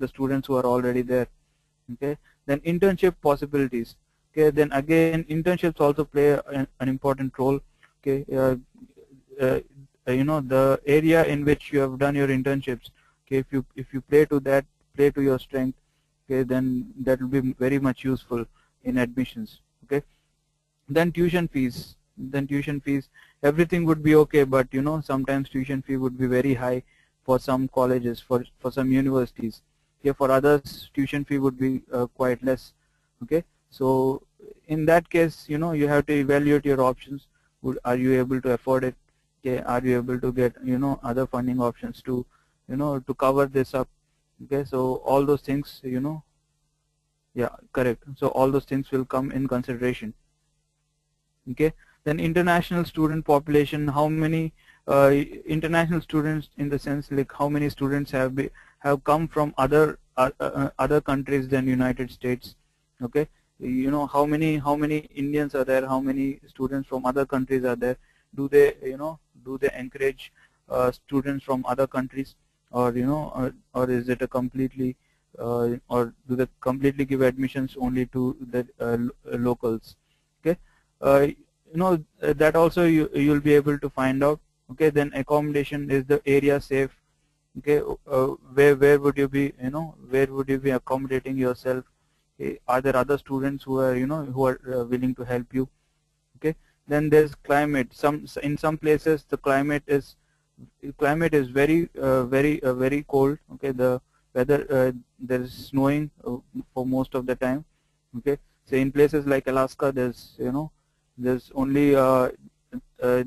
the students who are already there. Okay, then internship possibilities. Okay, then again internships also play an important role. Okay, uh, the area in which you have done your internships. Okay, if you play to your strength. Okay, then that will be very much useful in admissions. Okay, then tuition fees, everything would be okay, but sometimes tuition fee would be very high for some colleges, for some universities. Okay, for others tuition fee would be quite less. Okay, so in that case, you have to evaluate your options. Are you able to afford it? Okay, are you able to get other funding options to cover this up? Okay, so all those things, yeah, correct, so all those things will come in consideration. Okay, then international student population, how many international students, in the sense like how many students have come from other countries than United States. Okay, how many Indians are there, how many students from other countries are there. Do they encourage students from other countries, or is it a completely or do they completely give admissions only to the locals? Okay, that also you'll be able to find out. Okay, then accommodation, is the area safe? Okay, where would you be, accommodating yourself? Okay, are there other students who are willing to help you? Okay, then there's climate. In some places the climate is very cold. Okay, the weather, there's snowing for most of the time. Okay, so in places like Alaska, there's only uh, uh,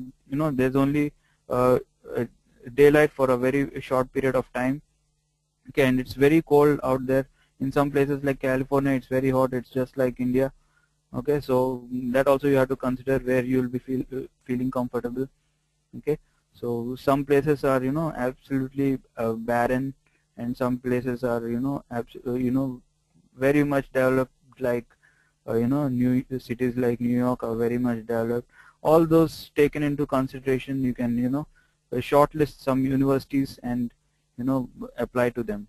daylight for a very short period of time. Okay, and it's very cold out there. In some places like California, it's very hot, it's just like India. Okay, so that also you have to consider where you will be feeling comfortable. Okay, so some places are absolutely barren, and some places are very much developed, like new cities like New York are very much developed. All those taken into consideration, you can shortlist some universities and apply to them.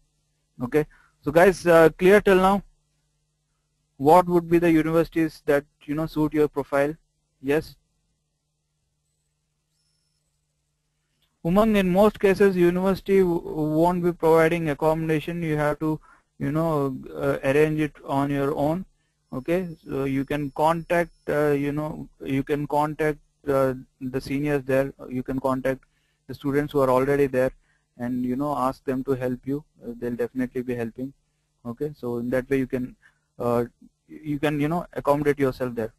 Okay, so guys, clear till now? What would be the universities that suit your profile? Yes. Umang, in most cases university won't be providing accommodation. You have to arrange it on your own. Okay, so you can contact the seniors there. You can contact the students who are already there, and ask them to help you. They'll definitely be helping. Okay, so in that way you can accommodate yourself there.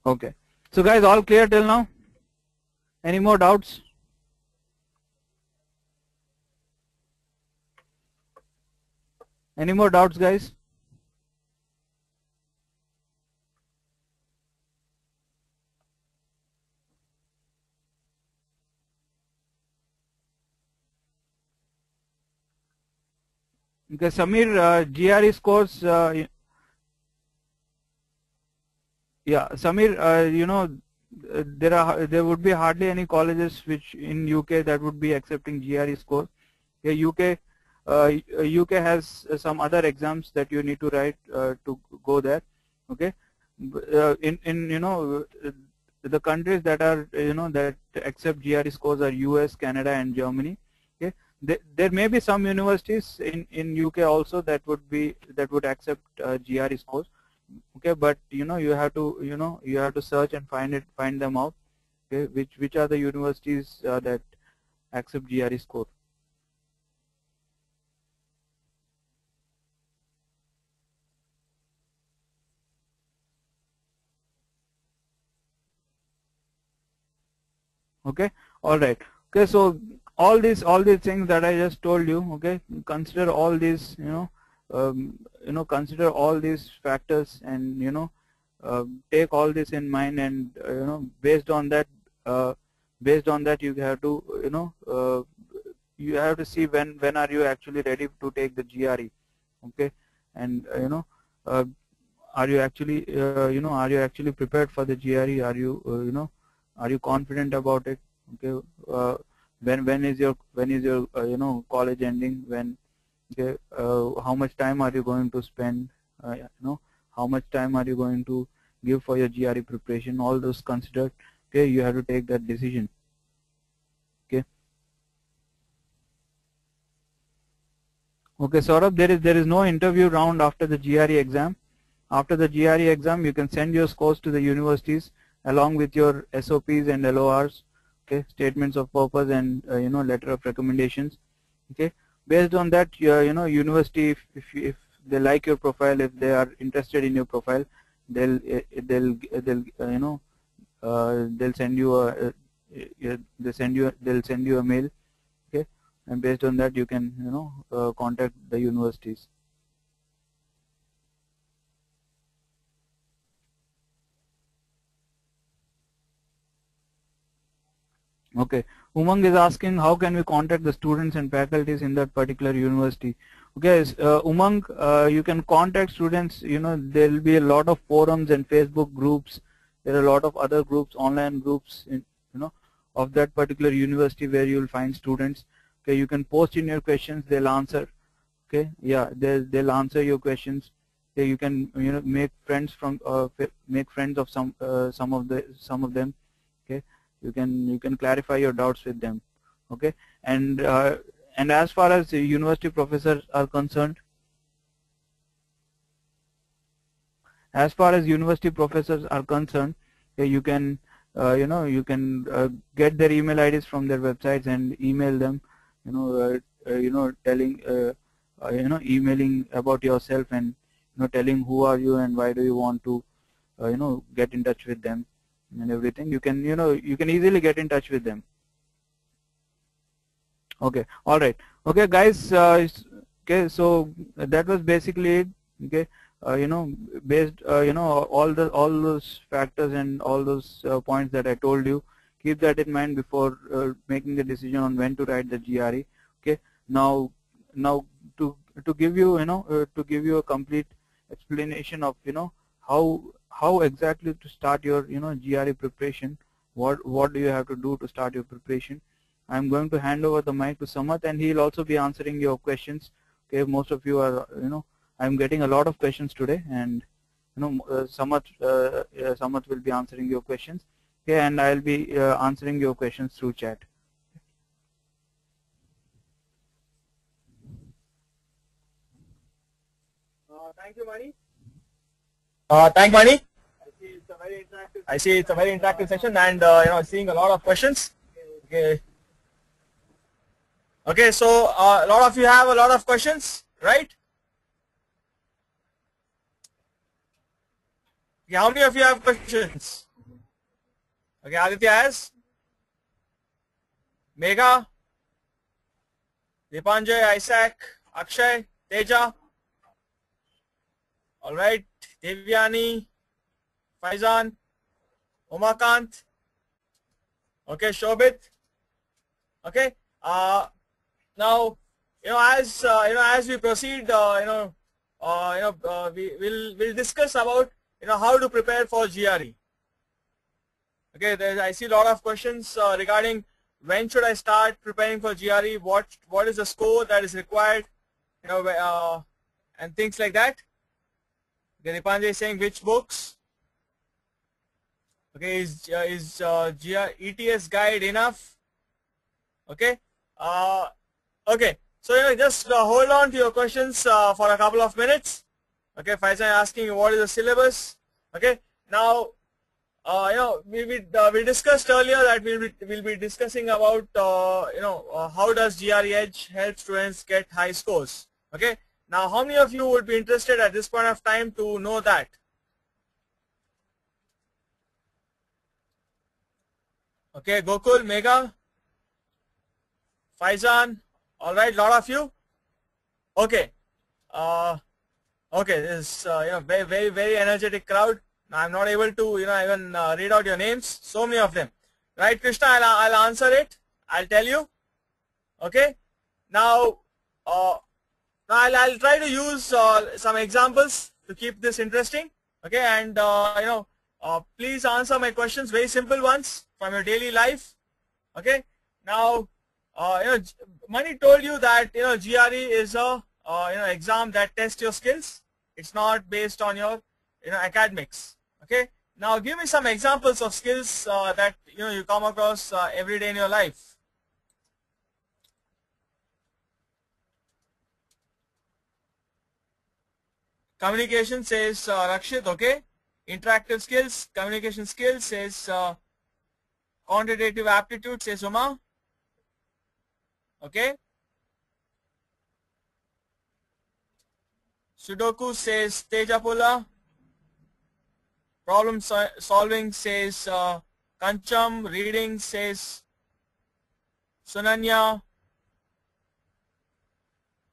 Okay, so guys, all clear till now? Any more doubts? Any more doubts, guys? Okay, Samir, GRE scores, yeah, Samir, there would be hardly any colleges which in UK that would be accepting GRE scores. Yeah, UK has some other exams that you need to write to go there. Okay, in the countries that are that accept GRE scores are US, Canada, and Germany. Okay, there may be some universities in UK also that would accept GRE scores, okay, but you have to you have to search and find them out, okay, which are the universities that accept GRE score. Okay, all right. Okay, so all these things that I just told you, okay, consider all these, consider all these factors, and take all this in mind, and uh, based on that you have to you have to see when are you actually ready to take the GRE, okay, and uh, are you actually are you actually prepared for the GRE? Are you are you confident about it? Okay, when is your college ending? When, okay, how much time are you going to spend? How much time are you going to give for your GRE preparation? All those considered. Okay, you have to take that decision. Okay. Okay, Saurabh, there is no interview round after the GRE exam. After the GRE exam, you can send your scores to the universities along with your SOPs and LORs, okay, statements of purpose, and letter of recommendations. Okay, based on that, university, if they like your profile, if they are interested in your profile, they'll send you a mail, okay, and based on that you can contact the universities. Okay, Umang is asking how can we contact the students and faculties in that particular university. Okay, Umang, you can contact students. There will be a lot of forums and Facebook groups. There are a lot of other groups, online groups, of that particular university where you will find students. Okay, you can post in your questions. They'll answer. Okay, yeah, they'll answer your questions. Okay, you can make friends of some of them. Okay, you can clarify your doubts with them. Okay, and as far as the university professors are concerned, you can get their email IDs from their websites and email them, telling emailing about yourself, and telling who are you and why do you want to get in touch with them and everything. You can easily get in touch with them. Okay, all right. Okay, guys. Okay, so that was basically it. Okay, based all those factors and all those points that I told you. Keep that in mind before making the decision on when to write the GRE. Okay, now to give you to give you a complete explanation of how exactly to start your GRE preparation. What do you have to do to start your preparation? I'm going to hand over the mic to Samat, and he'll also be answering your questions. Okay, most of you are, I'm getting a lot of questions today, and Samat will be answering your questions. Okay, and I'll be answering your questions through chat. Thank you, Mani. Thank you, Mani. I see it's a very interactive session, and seeing a lot of questions. Okay. Okay, so a lot of you have a lot of questions, right? Okay, how many of you have questions? Okay, Aditya has. Megha, Dipanjay, Isaac, Akshay, Teja. All right, Devyani, Faizan, Umakant. Okay, Shobit. Okay. Now, as we proceed, we'll discuss about how to prepare for GRE. Okay, I see a lot of questions regarding when should I start preparing for GRE, what is the score that is required, and things like that. Okay, Dipanjay is saying which books. Okay, is ETS guide enough? Okay. Okay. So just hold on to your questions for a couple of minutes. Okay, Faizan asking you what is the syllabus. Okay, now we discussed earlier that we'll be discussing about how does GRE Edge help students get high scores. Okay, now how many of you would be interested at this point of time to know that? Okay, Gokul, Mega, Faizan, all right, lot of you. Okay, okay, this is very energetic crowd. I'm not able to even read out your names. So many of them, right, Krishna? I'll answer it. I'll tell you. Okay, now I'll try to use some examples to keep this interesting. Okay, and please answer my questions, very simple ones from your daily life. Okay, now Mani told you that GRE is a exam that tests your skills. It's not based on your academics. Okay, now give me some examples of skills that you come across every day in your life. Communication says Rakshit. Okay, interactive skills, communication skills says quantitative aptitude says Uma. Okay, Sudoku says Tejapula. Problem solving says Kancham. Reading says Sunanya.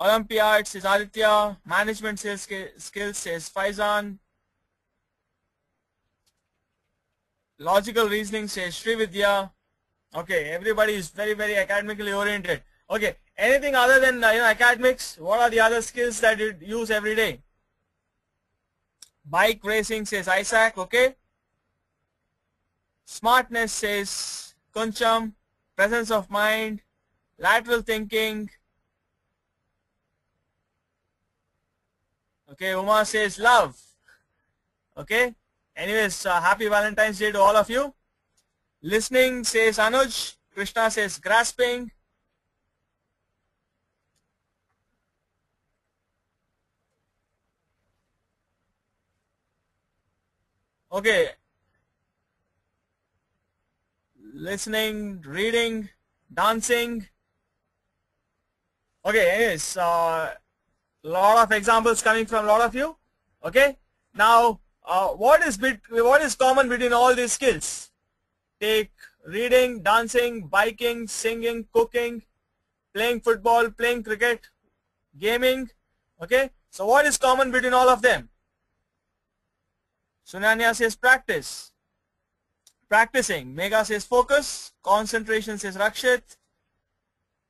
Olympiad says Aditya. Management skills says Faizan. Logical reasoning says Srividya. Okay, everybody is very academically oriented. Okay, anything other than academics? What are the other skills that you use every day? Bike racing says Isaac. Okay. Smartness says Kuncham. Presence of mind, lateral thinking. Okay, Uma says love. Okay. Anyways, happy Valentine's Day to all of you. Listening says Anuj. Krishna says grasping. Okay. Listening, reading, dancing. Okay, anyways, lot of examples coming from a lot of you. Okay. Now, what is common between all these skills? Take reading, dancing, biking, singing, cooking, playing football, playing cricket, gaming. Okay. So what is common between all of them? Sunanya says practice. Practicing. Mega says focus. Concentration says Rakshit.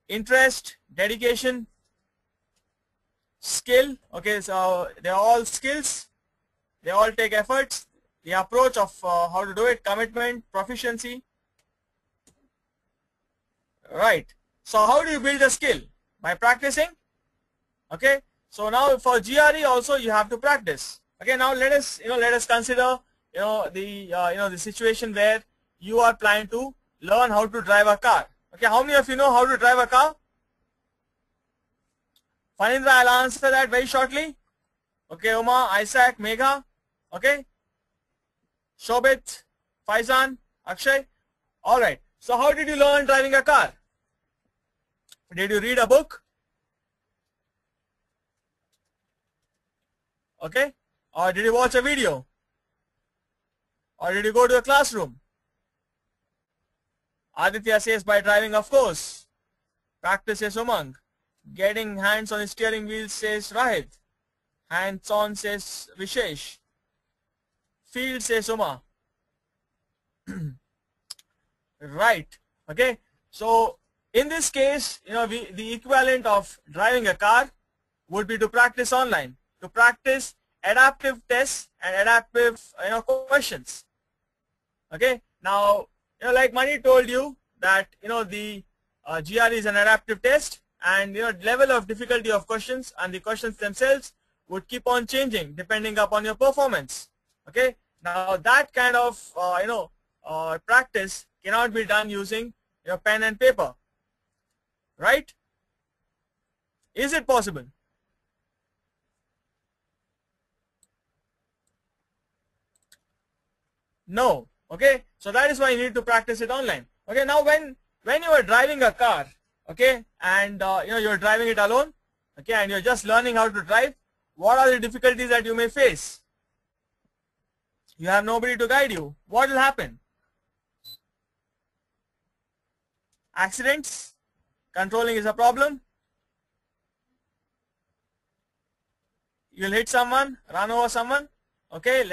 Interest, dedication, skill. Okay, so they are all skills. They all take efforts. The approach of how to do it, commitment, proficiency. Right. So how do you build a skill? By practicing. Okay. So now for GRE also you have to practice. Okay. Now let us consider the situation where you are planning to learn how to drive a car. Okay. How many of you know how to drive a car? Fanindra, I'll answer that very shortly. Okay, Uma, Isaac, Megha. Okay. Shobit, Faizan, Akshay. Alright. So how did you learn driving a car? Did you read a book? Okay. Or did you watch a video? Or did you go to a classroom? Aditya says by driving, of course. Practice says Umang. Getting hands on the steering wheel says Rahid. Hands on says Vishesh. Field says Uma. Right. Okay. So in this case, the equivalent of driving a car would be to practice online, to practice adaptive tests and adaptive questions. Okay. Now like Mani told you that the GRE is an adaptive test, and level of difficulty of questions and the questions themselves would keep on changing depending upon your performance. Okay. Now that kind of practice cannot be done using your pen and paper. Right? Is it possible? No. Okay, so that is why you need to practice it online. Okay, now when you are driving a car, okay, and you're driving it alone, okay, and you're just learning how to drive, what are the difficulties that you may face? You have nobody to guide you. What will happen? Accidents, controlling is a problem. You'll hit someone, run over someone. Okay,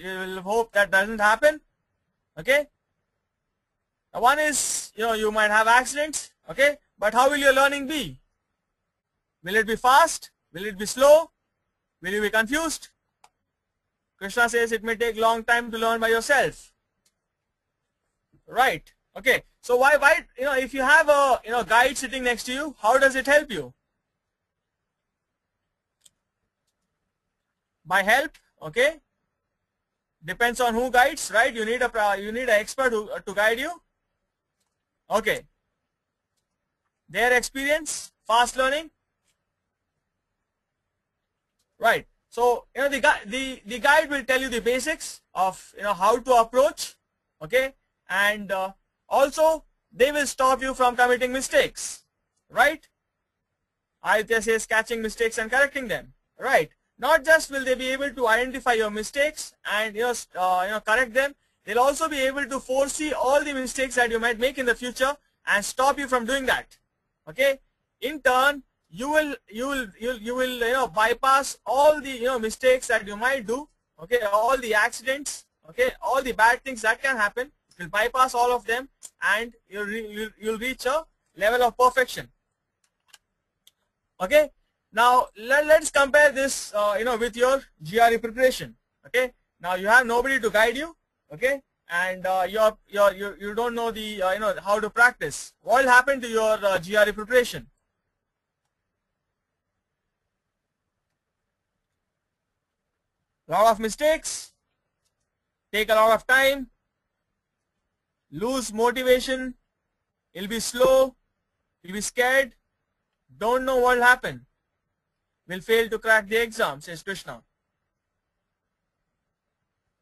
we'll hope that doesn't happen. Okay. Now one is, you might have accidents. Okay, but how will your learning be? Will it be fast? Will it be slow? Will you be confused? Krishna says it may take long time to learn by yourself. Right. Okay. So why if you have a guide sitting next to you, how does it help you? By help, okay. Depends on who guides, right? You need an expert to guide you. Okay. Their experience, fast learning. Right. So the guide will tell you the basics of how to approach, okay, and also they will stop you from committing mistakes, right? Aditya says catching mistakes and correcting them, right? Not just will they be able to identify your mistakes and correct them, they'll also be able to foresee all the mistakes that you might make in the future and stop you from doing that. Okay. In turn, you will bypass all the mistakes that you might do. Okay, all the accidents. Okay, all the bad things that can happen. You'll bypass all of them, and you'll reach a level of perfection. Okay. Now let's compare this with your GRE preparation. Okay. Now you have nobody to guide you. Okay, and you don't know the how to practice. What will happen to your GRE preparation? Lot of mistakes, take a lot of time, lose motivation, you'll be slow, you'll be scared, don't know what will happen, will fail to crack the exam, says Krishna.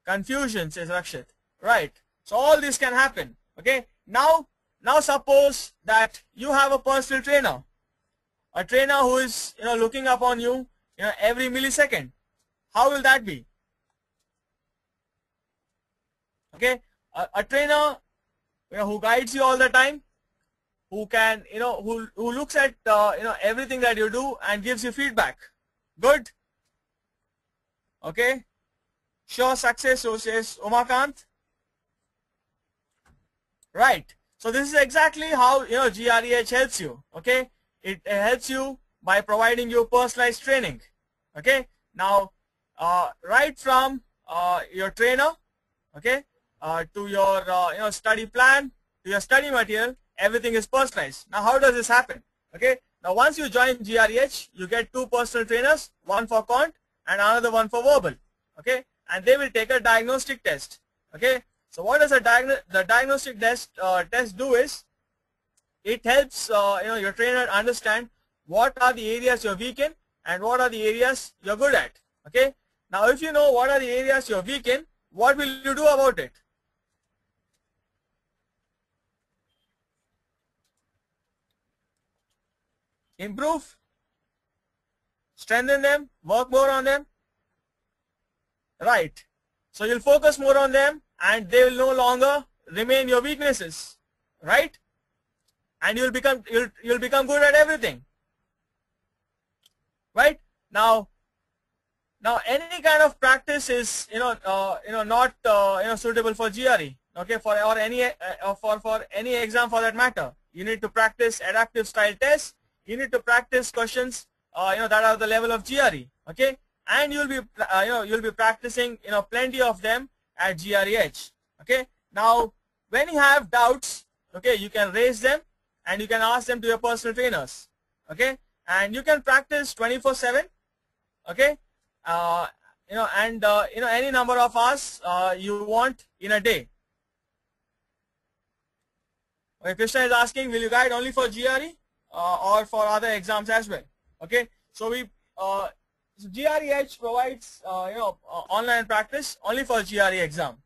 Confusion, says Rakshit. Right. So all this can happen. Okay. Now suppose that you have a personal trainer, a trainer who is looking upon you every millisecond. How will that be? Okay, a trainer who guides you all the time, who can who looks at everything that you do and gives you feedback. Good. Okay. Sure success, so says Umakant. Right. So this is exactly how GREH helps you. Okay. It helps you by providing you personalized training. Okay. Now right from your trainer, okay, to your study plan, to your study material, everything is personalized. Now how does this happen? Okay, now once you join GREH, you get two personal trainers, one for quant and another one for verbal. Okay, and they will take a diagnostic test. Okay, so what does the diagnostic test do is, it helps your trainer understand what are the areas you're weak in and what are the areas you're good at. Okay. Now, if you know what are the areas you're weak in, what will you do about it? Improve, strengthen them, work more on them. Right. So you'll focus more on them, and they will no longer remain your weaknesses. Right. And you'll become good at everything. Right. Now any kind of practice is not suitable for GRE. Okay, for any exam for that matter. You need to practice adaptive style tests. You need to practice questions that are the level of GRE. Okay, and you'll be practicing plenty of them at GREH. Okay. Now when you have doubts, okay, you can raise them and you can ask them to your personal trainers. Okay, and you can practice 24/7. Okay. Any number of hours you want in a day. Okay, Krishna is asking, will you guide only for GRE or for other exams as well? Okay, so GREH provides online practice only for GRE exam.